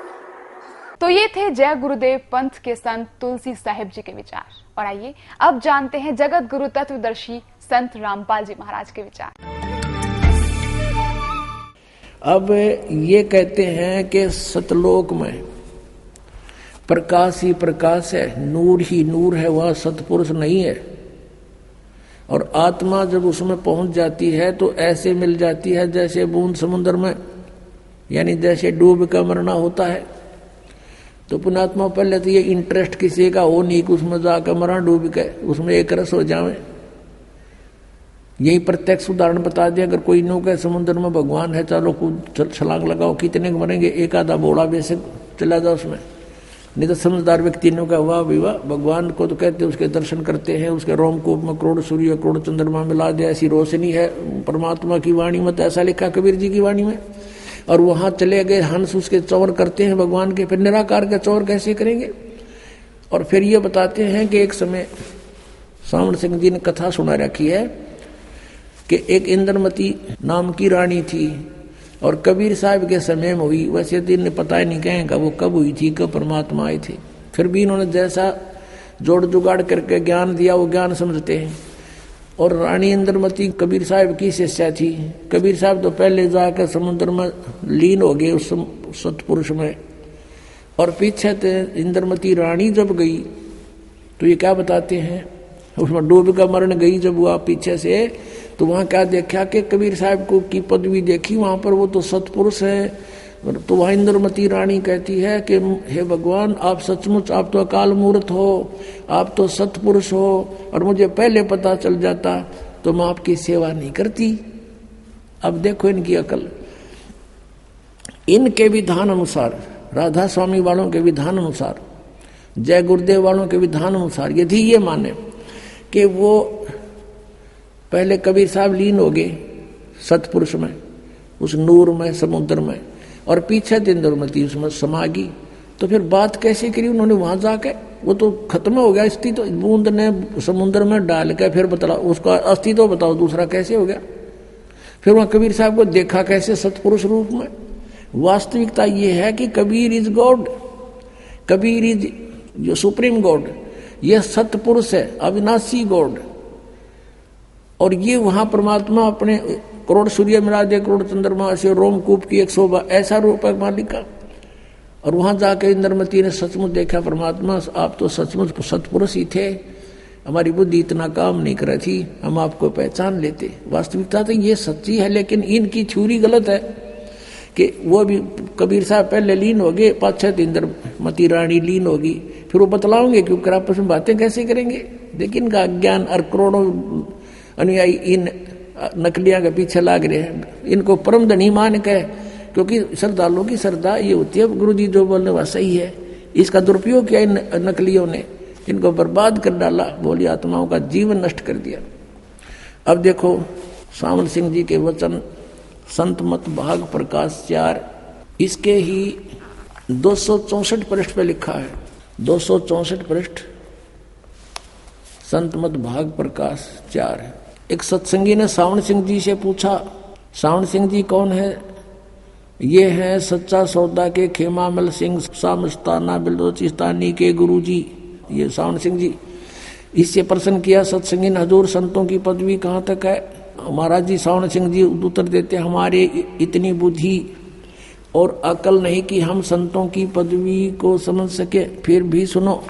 तो ये थे जय गुरुदेव पंथ के संत तुलसी साहिब जी के विचार। और आइए अब जानते हैं जगत गुरु तत्वदर्शी संत रामपाल जी महाराज के विचार। अब ये कहते हैं कि सतलोक में प्रकाश ही प्रकाश है, नूर ही नूर है, वह सतपुरुष नहीं है। और आत्मा जब उसमें पहुंच जाती है तो ऐसे मिल जाती है जैसे बूंद समुद्र में, यानी जैसे डूब कर मरना होता है। तो पुणात्मा पहले तो ये इंटरेस्ट किसी का हो नहीं कि उसमें जाकर मरा डूब के, उसमें एक रस हो जावे। यही प्रत्यक्ष उदाहरण बता दिया। अगर कोई नो कहे समुद्र में भगवान है, चलो कूद छलांग लगाओ, कितने मरेंगे, एक आधा बोड़ा बेशक चला जाओ उसमें। नहीं तो समझदार व्यक्ति ने कहा वाह विवाह, भगवान को तो कहते उसके दर्शन करते हैं, उसके रोमकूप में करोड़ सूर्य करोड़ चंद्रमा मिला दे, ऐसी रोशनी है परमात्मा की वाणी में। तो ऐसा लिखा कबीर जी की वाणी में। और वहां चले गए हंस उसके चौर करते हैं भगवान के, फिर निराकार के चौर कैसे करेंगे। और फिर ये बताते हैं कि एक समय सावण सिंह जी ने कथा सुना रखी है कि एक इंद्रमती नाम की रानी थी और कबीर साहब के समय में हुई। वैसे दिन ने पता ही नहीं कहेगा वो कब हुई थी, कब परमात्मा आए थे। फिर भी इन्होंने जैसा जोड़ जुगाड़ करके ज्ञान दिया वो ज्ञान समझते हैं। और रानी इंद्रमती कबीर साहब की शिष्या थी। कबीर साहब तो पहले जाकर समुद्र में लीन हो गए उस सतपुरुष में, और पीछे इंद्रमती रानी जब गई तो ये क्या बताते हैं, उसमें डूब कर मरण गई जब वह पीछे से, तो वहां क्या देखा कि कबीर साहब को की पदवी देखी, वहां पर वो तो सतपुरुष है। तो वह इंद्रमती रानी कहती है कि हे भगवान, आप सचमुच, आप तो अकाल मूर्त हो, आप तो सतपुरुष हो, और मुझे पहले पता चल जाता तो मैं आपकी सेवा नहीं करती। अब देखो इनकी अकल। इनके विधान अनुसार, राधा स्वामी वालों के विधान अनुसार, जय गुरुदेव वालों के विधान अनुसार, यदि ये माने कि वो पहले कबीर साहब लीन हो गए सतपुरुष में, उस नूर में, समुद्र में, और पीछे इंद्रमती उसमें समा गई, तो फिर बात कैसे करी उन्होंने वहां जाके? वो तो खत्म हो गया अस्तित्व, तो बूंद ने समुद्र में डाल के फिर बता उसका अस्तित्व तो बताओ दूसरा कैसे हो गया? फिर वहां कबीर साहब को देखा कैसे सतपुरुष रूप में? वास्तविकता ये है कि Kabir is God, Kabir is जो सुप्रीम गॉड, यह सतपुरुष है, अविनाशी गॉड। और ये वहां परमात्मा अपने करोड़ सूर्य मिला दे, करोड़ चंद्रमा से, रोमकूप की 100 ऐसा रूप है मालिक का। और वहां जाकर इंद्रमती ने सचमुच देखा, परमात्मा आप तो सचमुच सतपुरुष ही थे, हमारी बुद्धि इतना काम नहीं कर रही थी, हम आपको पहचान लेते। वास्तविकता तो ये सच्ची है, लेकिन इनकी थ्योरी गलत है कि वो भी कबीर साहब पहले लीन हो गए, 5-6 इंद्रमती रानी लीन होगी, फिर वो बतलाओगे क्योंकि आपस में बातें कैसे करेंगे? लेकिन इनका अज्ञान और करोड़ों अनुयायी इन नकलियां के पीछे लाग रहे हैं, इनको परम धनी मान के, क्योंकि श्रद्धालुओं की श्रद्धा ये होती है गुरु जी जो बोलने वह सही है। इसका दुरुपयोग किया इन नकलियों ने, इनको बर्बाद कर डाला, भोली आत्माओं का जीवन नष्ट कर दिया। अब देखो सावन सिंह जी के वचन, संत मत भाग प्रकाश 4, इसके ही 264 पृष्ठ पे लिखा है, 264 पृष्ठ, संत मत भाग प्रकाश 4 है। एक सत्संगी ने सावन सिंह जी से पूछा, सावन सिंह जी कौन है? ये है सच्चा सौदा के खेमामल सिंह सामस्ताना बिल्दोचिस्तानी के गुरु जी, ये सावन सिंह जी। इससे प्रश्न किया सत्संगी ने, हजूर संतों की पदवी कहाँ तक है? महाराज जी सावन सिंह जी उत्तर देते, हमारे इतनी बुद्धि और अकल नहीं कि हम संतों की पदवी को समझ सके। फिर भी सुनो,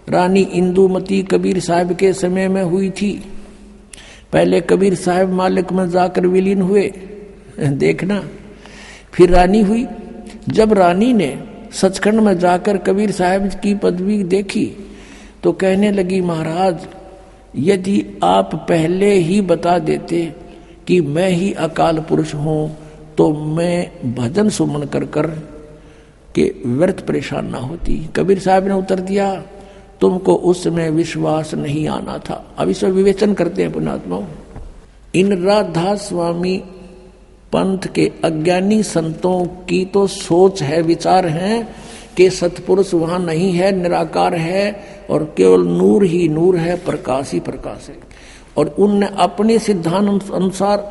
रानी इंदुमती कबीर साहब के समय में हुई थी। पहले कबीर साहब मालिक में जाकर विलीन हुए, देखना, फिर रानी हुई। जब रानी ने सचखंड में जाकर कबीर साहब की पदवी देखी तो कहने लगी, महाराज यदि आप पहले ही बता देते कि मैं ही अकाल पुरुष हूं तो मैं भजन सुमन कर कर के व्यर्थ परेशान ना होती। कबीर साहब ने उत्तर दिया, तुमको उसमें विश्वास नहीं आना था। अब इसमें विवेचन करते हैं पुण्यात्माओं। इन राधा स्वामी पंथ के अज्ञानी संतों की तो सोच है, विचार है कि सतपुरुष वहां नहीं है, निराकार है और केवल नूर ही नूर है, प्रकाश ही प्रकाश है। और उनने अपने सिद्धांत अनुसार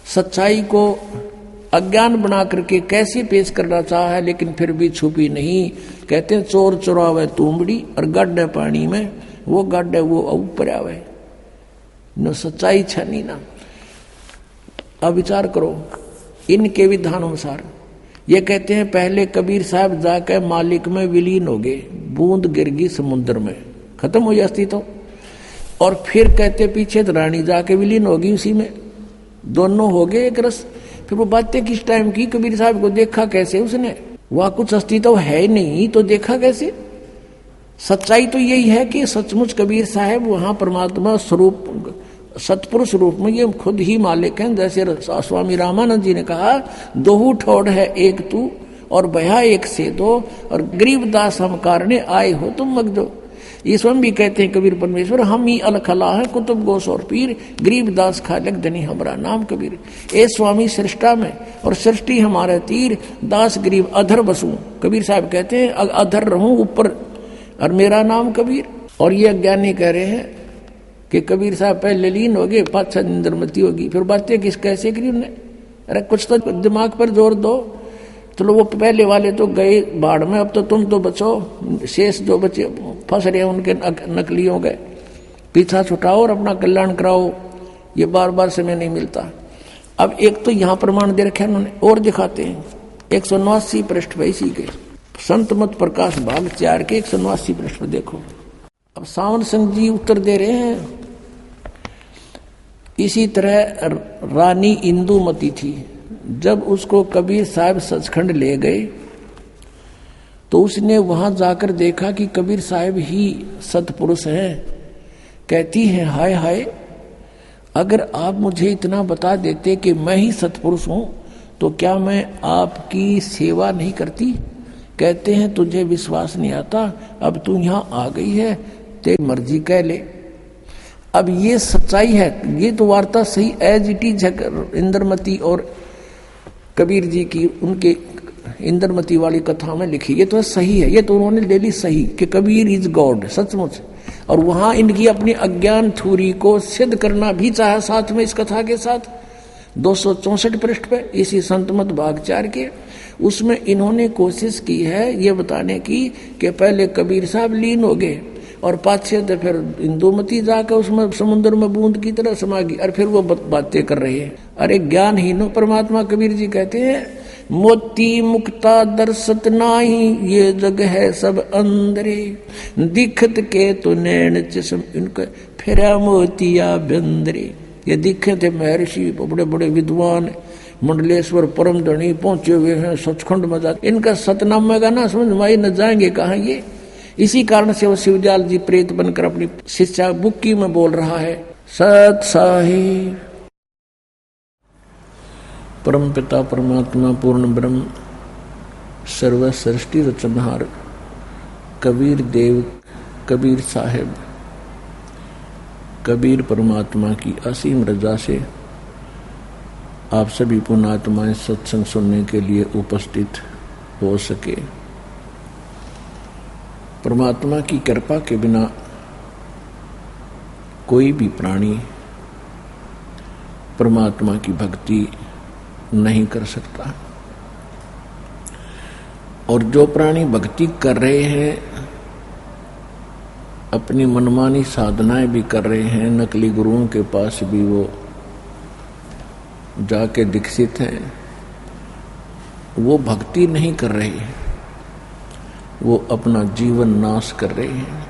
सच्चाई को अज्ञान बना करके कैसे पेश करना चाहा है, लेकिन फिर भी छुपी नहीं। कहते हैं चोर चुरावे तुमड़ी और गड्ढे पानी में, वो गड्ढे वो ऊपर आवे न, सच्चाई छनी ना। अब विचार करो इनके विधान अनुसार। ये कहते हैं पहले कबीर साहब जाकर मालिक में विलीन हो गए, बूंद गिर गई समुद्र में, खत्म हो जाती तो। और फिर कहते पीछे तो रानी जाके विलीन होगी उसी में, दोनों हो गए एक रस। फिर वो बातें किस टाइम की? कबीर साहब को देखा कैसे उसने? वहां कुछ अस्तित्व है नहीं तो देखा कैसे? सच्चाई तो यही है कि सचमुच कबीर साहब वहां परमात्मा स्वरूप सतपुरुष रूप में ये खुद ही मालिक हैं। जैसे स्वामी रामानंद जी ने कहा, दोहू ठोड़ है एक तू और भया एक से दो, और गरीबदास हम कारणे आए हो तुम मगदो। ये स्वयं भी कहते हैं कबीर परमेश्वर, हम ही अलखला है कुतुब गोस और पीर, गरीबदास खालक धनी हमारा नाम कबीर। ए स्वामी सृष्टा में और सृष्टि हमारे तीर, दास गरीब अधर बसूं। कबीर साहब कहते हैं अधर रहूं ऊपर और मेरा नाम कबीर। और ये अज्ञानी कह रहे हैं कि कबीर साहब पहले लीन हो गए, 5-6 इंद्रमती होगी, फिर बातें किस कैसे करी उन्हें? अरे कुछ तो दिमाग पर जोर दो। चलो वो पहले वाले तो गए बाढ़ में, अब तो तुम तो बचो, शेष जो बचे फंस रहे उनके नकलियों गए, पीछा छुटाओ और अपना कल्याण कराओ। ये बार बार समय नहीं मिलता। अब एक तो यहाँ प्रमाण दे रखे उन्होंने, और दिखाते हैं 189 पृष्ठ पे इसी के संत मत प्रकाश भाग 4 के 189 पृष्ठ पे देखो। अब सावन सिंह जी उत्तर दे रहे हैं, इसी तरह रानी इंदुमती थी, जब उसको कबीर साहब सचखंड ले गए तो उसने वहां जाकर देखा कि कबीर साहब ही सतपुरुष हैं। कहती हैं हाय हाय, अगर आप मुझे इतना बता देते कि मैं ही सत्पुरुष हूं तो क्या मैं आपकी सेवा नहीं करती? कहते हैं तुझे विश्वास नहीं आता, अब तू यहां आ गई है, तेरी मर्जी कह ले। अब ये सच्चाई है, ये तो वार्ता सही एज इट इज है। इंद्रमती और कबीर जी की उनके इंद्रमती वाली कथा में लिखी, ये तो सही है, ये तो उन्होंने ले ली सही कि कबीर इज गॉड, सचमुच। और वहां इनकी अपनी अज्ञान थ्योरी को सिद्ध करना भी चाहा साथ में इस कथा के साथ 264 पृष्ठ पे इसी संतमत भागचार के, उसमें इन्होंने कोशिश की है ये बताने की कि पहले कबीर साहब लीन हो गए और पाछे तो फिर इंदुमती जाकर उसमें समुद्र में बूंद की तरह समा गई और फिर वो बातें कर रहे हैं। अरे ज्ञानहीनो परमात्मा कबीर जी कहते हैं मोती मुक्ता दर्शत नाही, ये जग है सब अंदरे, दिखत के तो नैन चश्म इनके फिरा मोतिया बंदरे। ये दिखे थे महर्षि, बड़े बड़े विद्वान, मंडलेश्वर परम धनी पहुंचे हुए हैं सचखंड में जाते, इनका सतनामे का ना समझ में न जाएंगे कहाँ ये। इसी कारण से वो शिवजाल जी प्रेत बनकर अपनी शिष्या बुक्की में बोल रहा है सत साहिब। परम पिता परमात्मा पूर्ण ब्रह्म सर्व सृष्टि रचनहार कबीर देव कबीर साहेब कबीर परमात्मा की असीम रजा से आप सभी पुण्यात्माएं सत्संग सुनने के लिए उपस्थित हो सके। परमात्मा की कृपा के बिना कोई भी प्राणी परमात्मा की भक्ति नहीं कर सकता। और जो प्राणी भक्ति कर रहे हैं, अपनी मनमानी साधनाएं भी कर रहे हैं, नकली गुरुओं के पास भी वो जाके दीक्षित हैं, वो भक्ति नहीं कर रहे हैं, वो अपना जीवन नाश कर रहे हैं।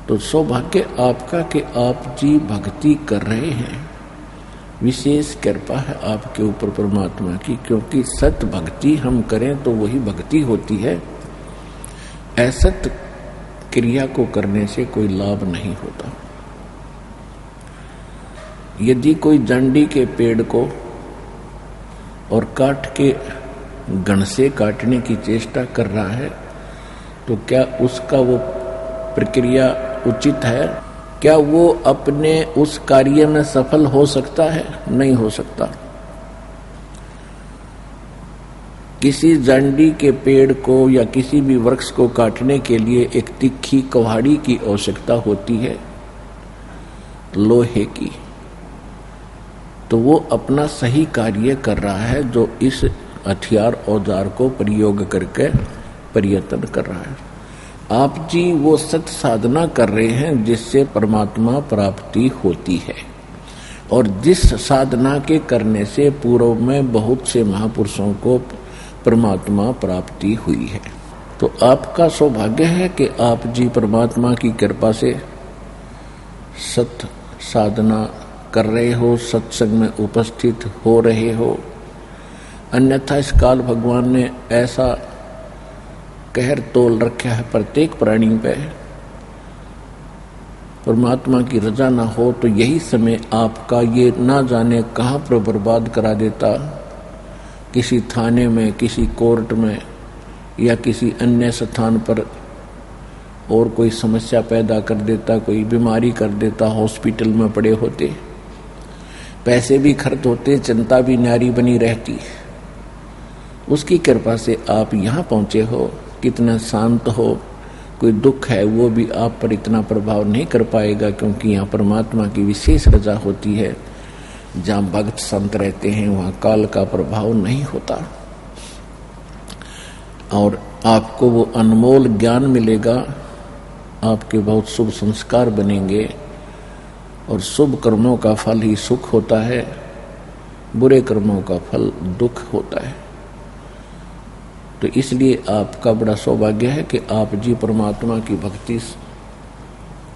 तो सौभाग्य आपका कि आप जी भक्ति कर रहे हैं, विशेष कृपा है आपके ऊपर परमात्मा की, क्योंकि सत भक्ति हम करें तो वही भक्ति होती है। असत क्रिया को करने से कोई लाभ नहीं होता। यदि कोई जंडी के पेड़ को और काट के गण से काटने की चेष्टा कर रहा है तो क्या उसका वो प्रक्रिया उचित है? क्या वो अपने उस कार्य में सफल हो सकता है? नहीं हो सकता। किसी जंडी के पेड़ को या किसी भी वृक्ष को काटने के लिए एक तिखी कुल्हाड़ी की आवश्यकता होती है, लोहे की। तो वो अपना सही कार्य कर रहा है जो इस हथियार औजार को प्रयोग करके प्रयत्न कर रहा है। आप जी वो सत साधना कर रहे हैं जिससे परमात्मा प्राप्ति होती है, और जिस साधना के करने से पूर्व में बहुत से महापुरुषों को परमात्मा प्राप्ति हुई है। तो आपका सौभाग्य है कि आप जी परमात्मा की कृपा से सत साधना कर रहे हो, सत्संग में उपस्थित हो रहे हो। अन्यथा इस काल भगवान ने ऐसा कहर तोल रखा है प्रत्येक प्राणी पे, परमात्मा की रजा ना हो तो यही समय आपका ये ना जाने कहाँ पर बर्बाद करा देता, किसी थाने में, किसी कोर्ट में या किसी अन्य स्थान पर और कोई समस्या पैदा कर देता, कोई बीमारी कर देता, हॉस्पिटल में पड़े होते, पैसे भी खर्च होते, चिंता भी न्यारी बनी रहती। उसकी कृपा से आप यहाँ पहुँचे हो, कितना शांत हो, कोई दुख है वो भी आप पर इतना प्रभाव नहीं कर पाएगा, क्योंकि यहाँ परमात्मा की विशेष रजा होती है। जहाँ भक्त संत रहते हैं वहाँ काल का प्रभाव नहीं होता, और आपको वो अनमोल ज्ञान मिलेगा, आपके बहुत शुभ संस्कार बनेंगे, और शुभ कर्मों का फल ही सुख होता है, बुरे कर्मों का फल दुख होता है। तो इसलिए आपका बड़ा सौभाग्य है कि आप जी परमात्मा की भक्ति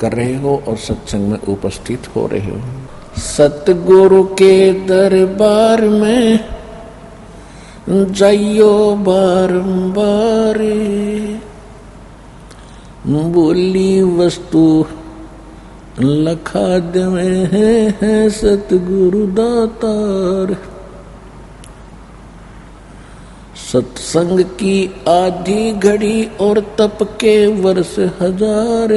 कर रहे हो और सत्संग में उपस्थित हो रहे हो। सतगुरु के दरबार में जाइयो बारंबार, बोली वस्तु लखा देवे हैं सतगुरु दातार। सत्संग की आधी घड़ी और तप के वर्ष हजार,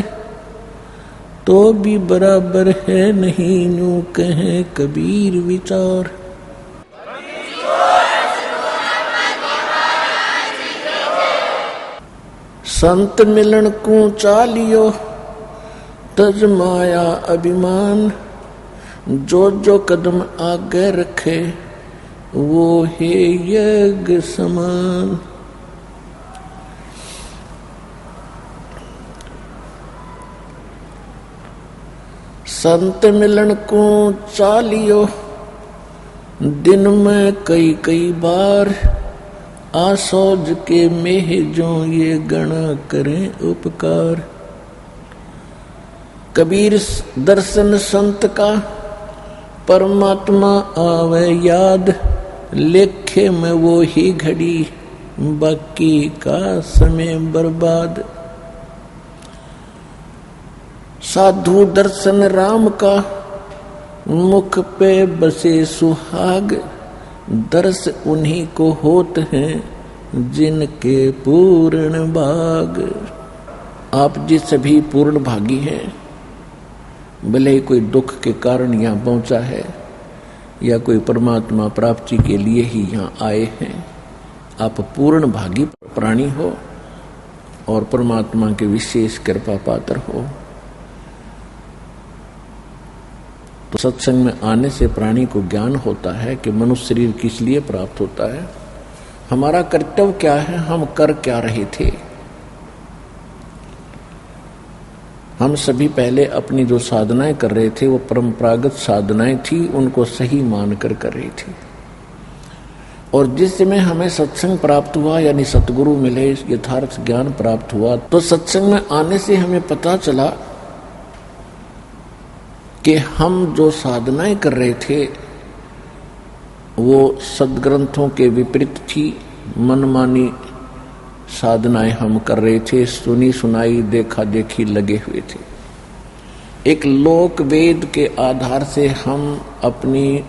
तो भी बराबर है नहीं यूं कहें कबीर विचार। संत मिलन को चालियो तज माया अभिमान, जो जो कदम आगे रखे वो है यज्ञ समान। संत मिलन को चालियो दिन में कई कई बार, आसोज के मेह जो ये गणा करें उपकार। कबीर दर्शन संत का परमात्मा आवे याद, लेखे में वो ही घड़ी बाकी का समय बर्बाद। साधु दर्शन राम का मुख पे बसे सुहाग, दर्श उन्हीं को होत हैं जिनके पूर्ण भाग। आप जी सभी पूर्ण भागी हैं, भले ही कोई दुख के कारण यहाँ पहुंचा है या कोई परमात्मा प्राप्ति के लिए ही यहाँ आए हैं। आप पूर्ण भागी प्राणी हो और परमात्मा के विशेष कृपा पात्र हो। तो सत्संग में आने से प्राणी को ज्ञान होता है कि मनुष्य शरीर किस लिए प्राप्त होता है, हमारा कर्तव्य क्या है, हम कर क्या रहे थे। हम सभी पहले अपनी जो साधनाएं कर रहे थे वो परंपरागत साधनाएं थी, उनको सही मानकर कर रहे थे। और जिस समय हमें सत्संग प्राप्त हुआ यानी सतगुरु मिले, यथार्थ ज्ञान प्राप्त हुआ, तो सत्संग में आने से हमें पता चला कि हम जो साधनाएं कर रहे थे वो सदग्रंथों के विपरीत थी। मनमानी साधनाएं हम कर रहे थे, सुनी सुनाई देखा देखी लगे हुए थे। एक लोक वेद के आधार से हम अपनी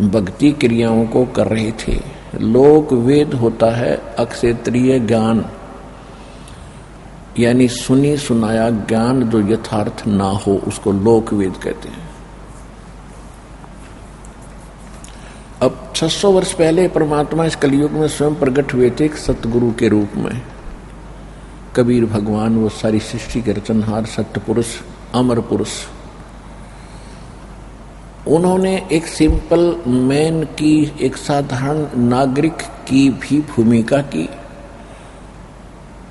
भक्ति क्रियाओं को कर रहे थे। लोक वेद होता है अक्षेत्रीय ज्ञान, यानी सुनी सुनाया ज्ञान जो यथार्थ ना हो उसको लोक वेद कहते हैं। अब 600 वर्ष पहले परमात्मा इस कलयुग में स्वयं प्रकट हुए थे एक सतगुरु के रूप में। कबीर भगवान वो सारी सृष्टि के रचनहार सत्य पुरुष, अमर पुरुष, उन्होंने एक सिंपल मैन की, एक साधारण नागरिक की भी भूमिका की।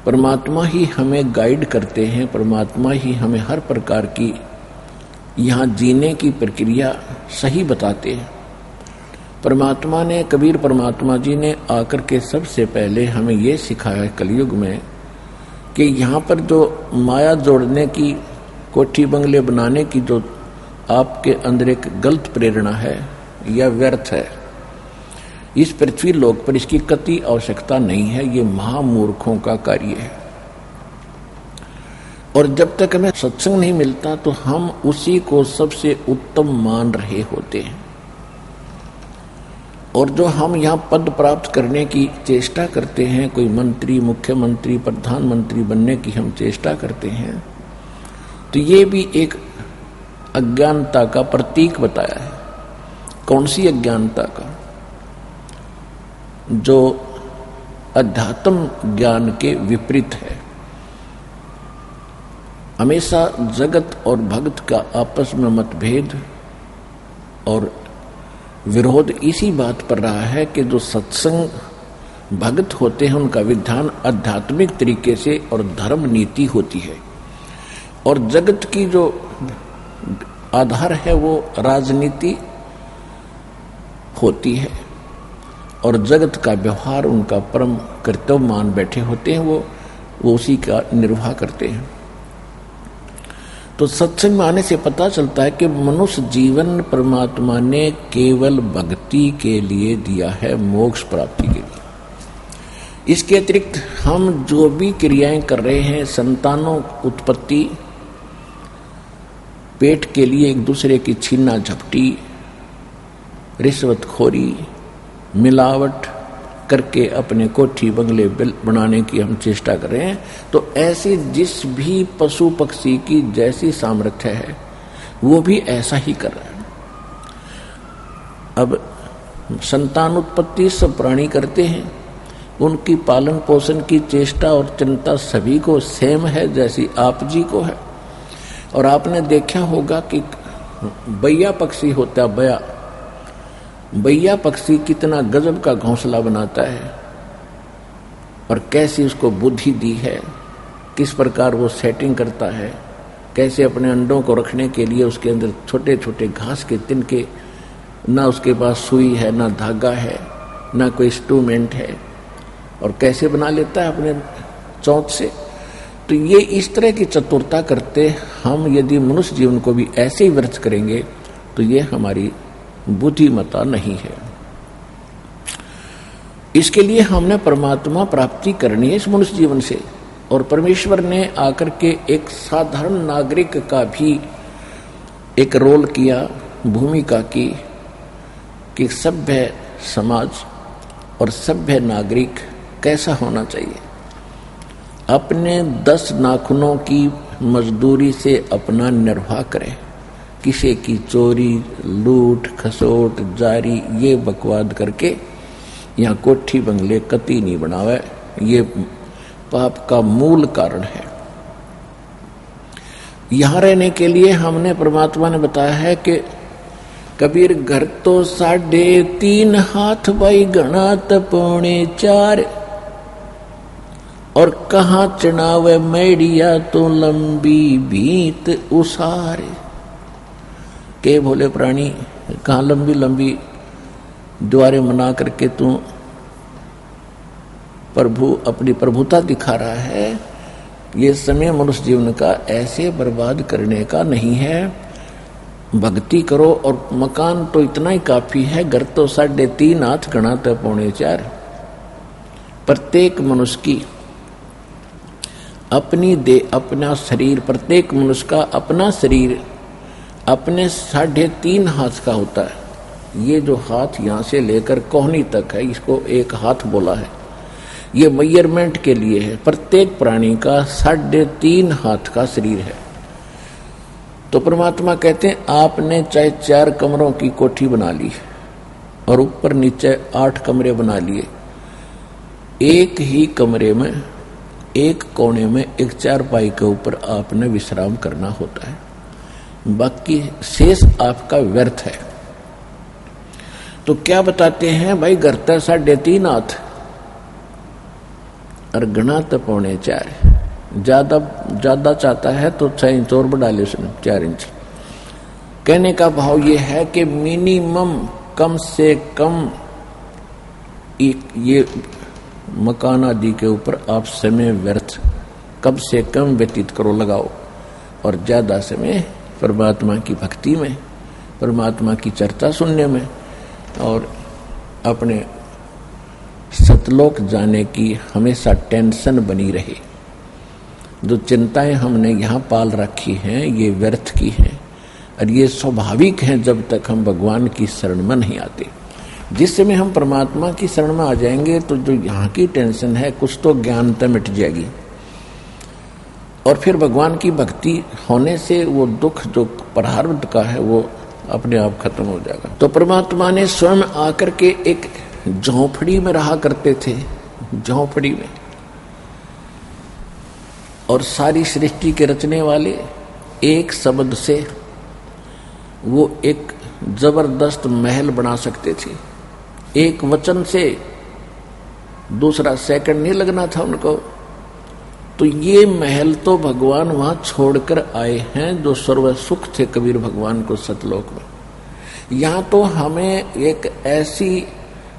परमात्मा ही हमें गाइड करते हैं, परमात्मा ही हमें हर प्रकार की यहाँ जीने की प्रक्रिया सही बताते हैं। परमात्मा ने, कबीर परमात्मा जी ने आकर के सबसे पहले हमें ये सिखाया कलयुग में कि यहाँ पर जो माया जोड़ने की, कोठी बंगले बनाने की जो आपके अंदर एक गलत प्रेरणा है यह व्यर्थ है। इस पृथ्वी लोक पर इसकी कति आवश्यकता नहीं है, ये महामूर्खों का कार्य है। और जब तक हमें सत्संग नहीं मिलता तो हम उसी को सबसे उत्तम मान रहे होते हैं। और जो हम यहाँ पद प्राप्त करने की चेष्टा करते हैं, कोई मंत्री, मुख्यमंत्री, प्रधानमंत्री बनने की हम चेष्टा करते हैं, तो ये भी एक अज्ञानता का प्रतीक बताया है। कौन सी अज्ञानता का? जो अध्यात्म ज्ञान के विपरीत है। हमेशा जगत और भक्त का आपस में मतभेद और विरोध इसी बात पर रहा है कि जो सत्संग भक्त होते हैं उनका विधान आध्यात्मिक तरीके से और धर्म नीति होती है, और जगत की जो आधार है वो राजनीति होती है, और जगत का व्यवहार उनका परम कर्तव्य मान बैठे होते हैं, वो उसी का निर्वाह करते हैं। तो सत्संग में आने से पता चलता है कि मनुष्य जीवन परमात्मा ने केवल भक्ति के लिए दिया है, मोक्ष प्राप्ति के लिए। इसके अतिरिक्त हम जो भी क्रियाएं कर रहे हैं, संतानों उत्पत्ति, पेट के लिए एक दूसरे की छीना झपटी, रिश्वतखोरी, मिलावट करके अपने कोठी बंगले बनाने की हम चेष्टा कर रहे हैं। तो ऐसी जिस भी पशु पक्षी की जैसी सामर्थ्य है वो भी ऐसा ही कर रहा है। अब संतान उत्पत्ति सब प्राणी करते हैं, उनकी पालन पोषण की चेष्टा और चिंता सभी को सेम है जैसी आप जी को है। और आपने देखा होगा कि बैया पक्षी होता, बैया पक्षी कितना गजब का घोंसला बनाता है और कैसी उसको बुद्धि दी है, किस प्रकार वो सेटिंग करता है, कैसे अपने अंडों को रखने के लिए उसके अंदर छोटे छोटे घास के तिनके, ना उसके पास सुई है, ना धागा है, ना कोई इंस्ट्रूमेंट है, और कैसे बना लेता है अपने चौथ से। तो ये इस तरह की चतुरता करते हम यदि मनुष्य जीवन को भी ऐसे ही व्यर्थ करेंगे तो ये हमारी बुद्धिमत्ता नहीं है। इसके लिए हमने परमात्मा प्राप्ति करनी है इस मनुष्य जीवन से। और परमेश्वर ने आकर के एक साधारण नागरिक का भी एक रोल किया, भूमिका की, कि सभ्य समाज और सभ्य नागरिक कैसा होना चाहिए। अपने 10 नाखूनों की मजदूरी से अपना निर्वाह करे, किसी की चोरी, लूट, खसोट, जारी ये बकवाद करके यहाँ कोठी बंगले कती नहीं बनावे। ये पाप का मूल कारण है। यहाँ रहने के लिए हमने परमात्मा ने बताया है कि कबीर घर तो 3.5 हाथ भाई घना त 4.25, और कहाँ चढ़ावे मैडिया तो लंबी भीत उसारे। के भोले प्राणी, कहाँ लंबी लंबी द्वारे मना करके तू प्रभु अपनी प्रभुता दिखा रहा है। ये समय मनुष्य जीवन का ऐसे बर्बाद करने का नहीं है। भक्ति करो, और मकान तो इतना ही काफी है। घर तो 3.5 हाथ घना तो 4.25। प्रत्येक मनुष्य की अपनी अपना शरीर, प्रत्येक मनुष्य का अपना शरीर अपने 3.5 हाथ का होता है। ये जो हाथ यहाँ से लेकर कोहनी तक है, इसको एक हाथ बोला है। ये मेजरमेंट के लिए है। प्रत्येक प्राणी का 3.5 हाथ का शरीर है। तो परमात्मा कहते हैं आपने चाहे 4 कमरों की कोठी बना ली और ऊपर नीचे 8 कमरे बना लिए, एक ही कमरे में एक कोने में एक चारपाई के ऊपर आपने विश्राम करना होता है, बाकी शेष आपका व्यर्थ है। तो क्या बताते हैं भाई, घर तो 3.5 हाथ और घना तो 4.25। ज्यादा चाहता है तो 6 इंच और बढ़ा ले, 4 इंच। कहने का भाव ये है कि मिनिमम कम से कम ये मकान आदि के ऊपर आप समय व्यर्थ कम से कम व्यतीत करो, लगाओ, और ज्यादा समय परमात्मा की भक्ति में, परमात्मा की चर्चा सुनने में और अपने सतलोक जाने की हमेशा टेंशन बनी रहे। जो चिंताएं हमने यहाँ पाल रखी हैं ये व्यर्थ की हैं और ये स्वाभाविक हैं जब तक हम भगवान की शरण में नहीं आते। जिस समय हम परमात्मा की शरण में आ जाएंगे तो जो यहाँ की टेंशन है कुछ तो ज्ञानता मिट जाएगी और फिर भगवान की भक्ति होने से वो दुख जो प्रारब्ध का है वो अपने आप खत्म हो जाएगा। तो परमात्मा ने स्वयं आकर के एक झोंपड़ी में रहा करते थे, झोंपड़ी में, और सारी सृष्टि के रचने वाले एक शब्द से वो एक जबरदस्त महल बना सकते थे। एक वचन से दूसरा सेकंड नहीं लगना था उनको। तो ये महल तो भगवान वहां छोड़कर आए हैं जो सर्व सुख थे कबीर भगवान को सतलोक में। यहां तो हमें एक ऐसी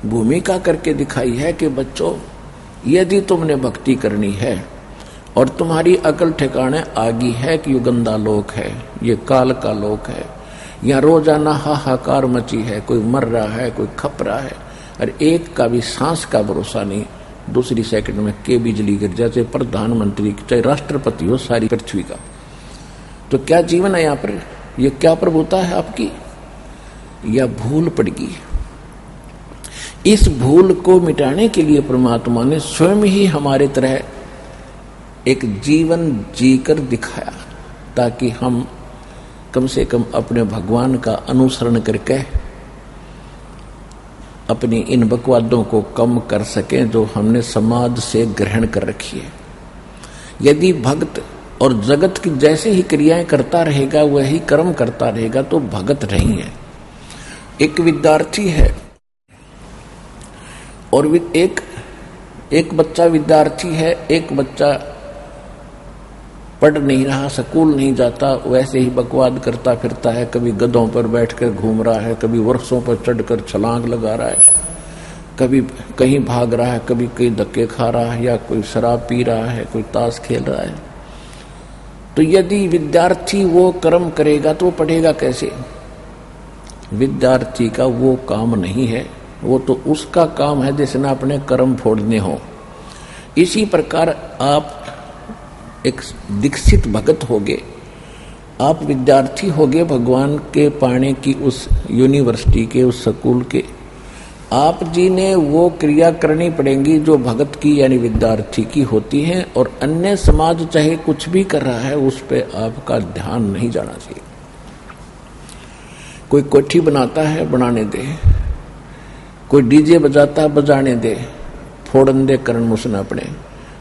भूमिका करके दिखाई है कि बच्चों, यदि तुमने भक्ति करनी है और तुम्हारी अकल ठिकाने आ गई है कि ये गंदा लोक है, ये काल का लोक है, यहाँ रोजाना हाहाकार मची है, कोई मर रहा है, कोई खप रहा है और एक का भी सांस का भरोसा नहीं, दूसरी सेकंड में के बिजली गिर जाए, प्रधानमंत्री चाहे राष्ट्रपति हो सारी पृथ्वी का। तो क्या जीवन है यहाँ पर? ये क्या प्रभुता है आपकी, या भूल पड़गी। इस भूल को मिटाने के लिए परमात्मा ने स्वयं ही हमारे तरह एक जीवन जीकर दिखाया, ताकि हम कम से कम अपने भगवान का अनुसरण करके अपनी इन बकवादों को कम कर सकें जो हमने समाज से ग्रहण कर रखी है। यदि भक्त और जगत की जैसे ही क्रियाएं करता रहेगा, वही कर्म करता रहेगा, तो भगत नहीं है। एक विद्यार्थी है और एक बच्चा विद्यार्थी है, एक बच्चा पढ़ नहीं रहा, स्कूल नहीं जाता, वैसे ही बकवाद करता फिरता है। कभी गधों पर बैठकर घूम रहा है, कभी वृक्षों पर चढ़कर छलांग लगा रहा है, कभी कहीं भाग रहा है, कभी कहीं धक्के खा रहा है, या कोई शराब पी रहा है, कोई ताश खेल रहा है। तो यदि विद्यार्थी वो कर्म करेगा तो पढ़ेगा कैसे? विद्यार्थी का वो काम नहीं है, वो तो उसका काम है जिसने अपने कर्म फोड़ने हो। इसी प्रकार आप एक दीक्षित भगत होगे, आप विद्यार्थी होगे भगवान के पाने की उस यूनिवर्सिटी के, उस स्कूल के। आप जी ने वो क्रिया करनी पड़ेगी जो भगत की यानी विद्यार्थी की होती है, और अन्य समाज चाहे कुछ भी कर रहा है उस पे आपका ध्यान नहीं जाना चाहिए। कोई कोठी बनाता है, बनाने दे, कोई डीजे बजाता है, बजाने दे, फोड़न दे करण उसने अपने।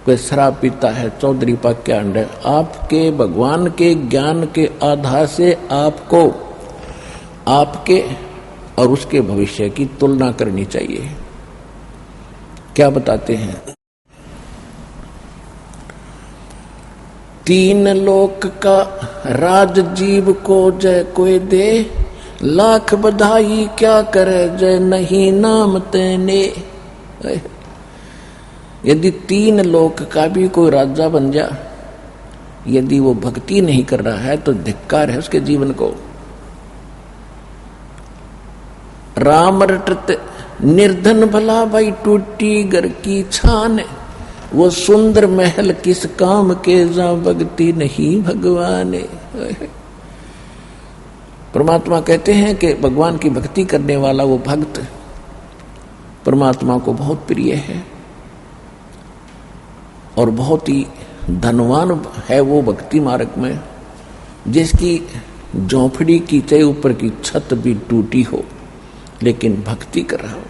कोई शराब पीता है, चौधरी पाक क्या अंड है। आपके भगवान के ज्ञान के आधार से आपको आपके और उसके भविष्य की तुलना करनी चाहिए। क्या बताते हैं? 3 लोक का राज जीव को जय कोई दे, लाख बधाई क्या करे जय नहीं नाम तेने। यदि 3 लोक का भी कोई राजा बन जा, यदि वो भक्ति नहीं कर रहा है तो धिक्कार है उसके जीवन को। राम रटत निर्धन भला भाई टूटी घर की छान, वो सुंदर महल किस काम के जा भक्ति नहीं भगवान। परमात्मा कहते हैं कि भगवान की भक्ति करने वाला वो भक्त परमात्मा को बहुत प्रिय है और बहुत ही धनवान है वो भक्ति मार्ग में, जिसकी झोंपड़ी की चाहे ऊपर की छत भी टूटी हो लेकिन भक्ति कर रहा हो।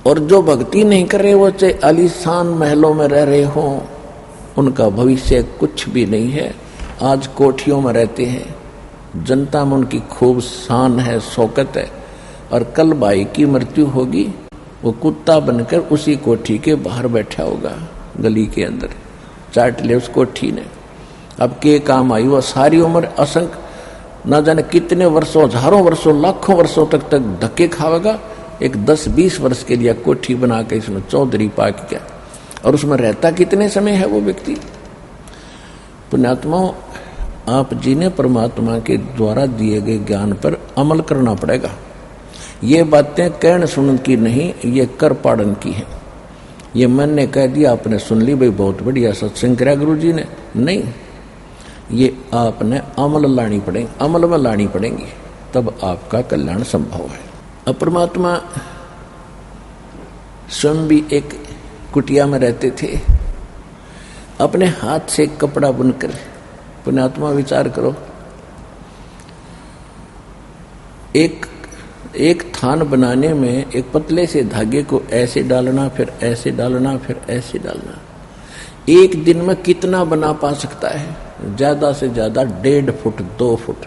और जो भक्ति नहीं कर रहे वो चाहे आलीशान महलों में रह रहे हो, उनका भविष्य कुछ भी नहीं है। आज कोठियों में रहते हैं, जनता में उनकी खूब शान है, शौकत है, और कल भाई की मृत्यु होगी, वो कुत्ता बनकर उसी कोठी के बाहर बैठा होगा, गली के अंदर चाट ले उस कोठी ने। अब के काम आई वो सारी उम्र असंख्य न जाने कितने वर्षों, हजारों वर्षों, लाखों वर्षों तक धक्के खावेगा। एक 10-20 वर्ष के लिए कोठी बना के इसमें चौधरी पा किया, और उसमें रहता कितने समय है वो व्यक्ति। पुण्यात्माओं, आप जी ने परमात्मा के द्वारा दिए गए ज्ञान पर अमल करना पड़ेगा। ये बातें कहन सुनन की नहीं, ये कर पाड़न की है। ये मैंने कह दिया, आपने सुन ली, भाई बहुत बढ़िया सत्संग कराया गुरु जी ने, नहीं, ये आपने अमल लानी पड़ेगी, अमल में लानी पड़ेगी, तब आपका कल्याण संभव है। अब परमात्मा स्वयं भी एक कुटिया में रहते थे, अपने हाथ से कपड़ा बुनकर। पुण्यात्मा विचार करो, एक थान बनाने में एक पतले से धागे को ऐसे डालना, फिर ऐसे डालना, फिर ऐसे डालना, एक दिन में कितना बना पा सकता है? ज्यादा से ज्यादा 1.5 फुट 2 फुट।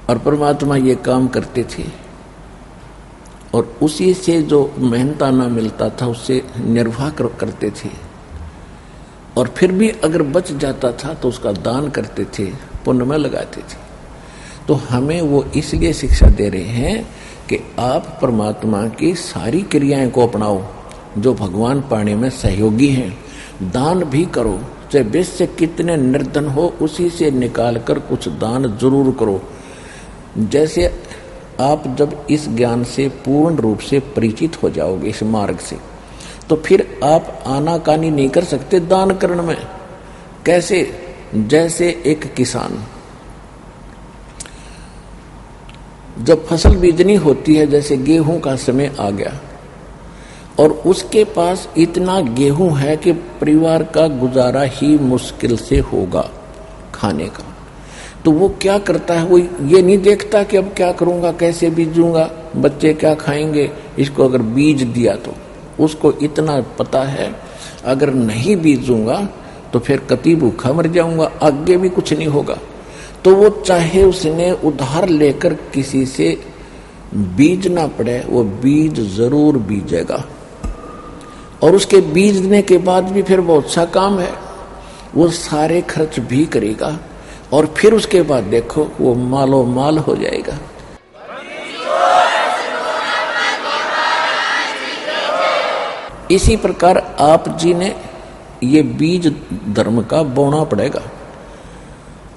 और परमात्मा ये काम करते थे, और उसी से जो मेहनताना मिलता था उससे निर्वाह करते थे, और फिर भी अगर बच जाता था तो उसका दान करते थे, पुण्य में लगाते थे। तो हमें वो इसलिए शिक्षा दे रहे हैं कि आप परमात्मा की सारी क्रियाएं को अपनाओ जो भगवान पाने में सहयोगी हैं। दान भी करो, चाहे वैश्य कितने निर्धन हो, उसी से निकाल कर कुछ दान जरूर करो। जैसे आप जब इस ज्ञान से पूर्ण रूप से परिचित हो जाओगे इस मार्ग से, तो फिर आप आनाकानी नहीं कर सकते दान करण में। कैसे? जैसे एक किसान जब फसल बीजनी होती है, जैसे गेहूं का समय आ गया और उसके पास इतना गेहूं है कि परिवार का गुजारा ही मुश्किल से होगा खाने का, तो वो क्या करता है, वो ये नहीं देखता कि अब क्या करूंगा, कैसे बीजूंगा, बच्चे क्या खाएंगे। इसको अगर बीज दिया तो उसको इतना पता है अगर नहीं बीजूंगा तो फिर कति भूखा मर जाऊंगा, आगे भी कुछ नहीं होगा। तो वो चाहे उसने उधार लेकर किसी से बीजना पड़े, वो बीज जरूर बीजेगा। और उसके बीजने के बाद भी फिर बहुत सा काम है, वो सारे खर्च भी करेगा और फिर उसके बाद देखो वो मालो माल हो जाएगा। इसी प्रकार आप जी ने ये बीज धर्म का बोना पड़ेगा।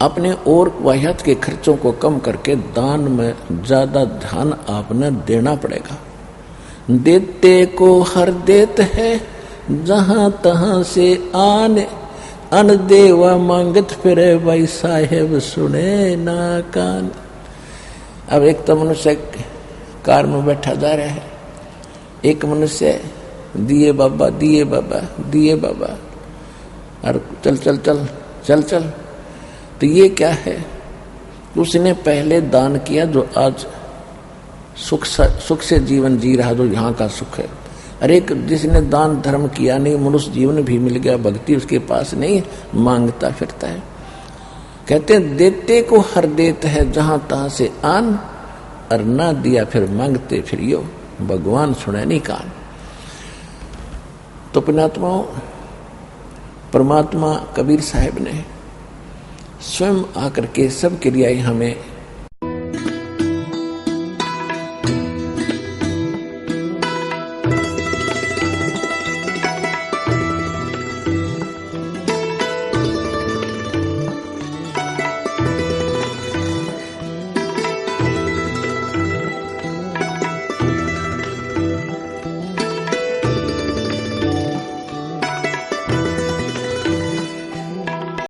अपने और वाह्यात के खर्चों को कम करके दान में ज्यादा ध्यान आपने देना पड़ेगा। देते को हर देत है जहां तहां से आने, अन देवा मांगत फिरे भाई साहेब सुने ना कान। अब एक तो मनुष्य कार में बैठा जा रहा है, एक मनुष्य दिए बाबा दिए बाबा दिए बाबा, और चल चल चल चल चल। तो ये क्या है, उसने पहले दान किया जो आज सुख से जीवन जी रहा, जो यहाँ का सुख है। अरे जिसने दान धर्म किया नहीं, मनुष्य जीवन भी मिल गया, भक्ति उसके पास नहीं, मांगता फिरता है। कहते हैं देते को हर देत है जहां तहां से आन, और ना दिया फिर मांगते फिरियो, भगवान सुने नहीं कान। तो पुण्यात्माओं, परमात्मा कबीर साहब ने स्वयं आकर के सब क्रियाएं हमें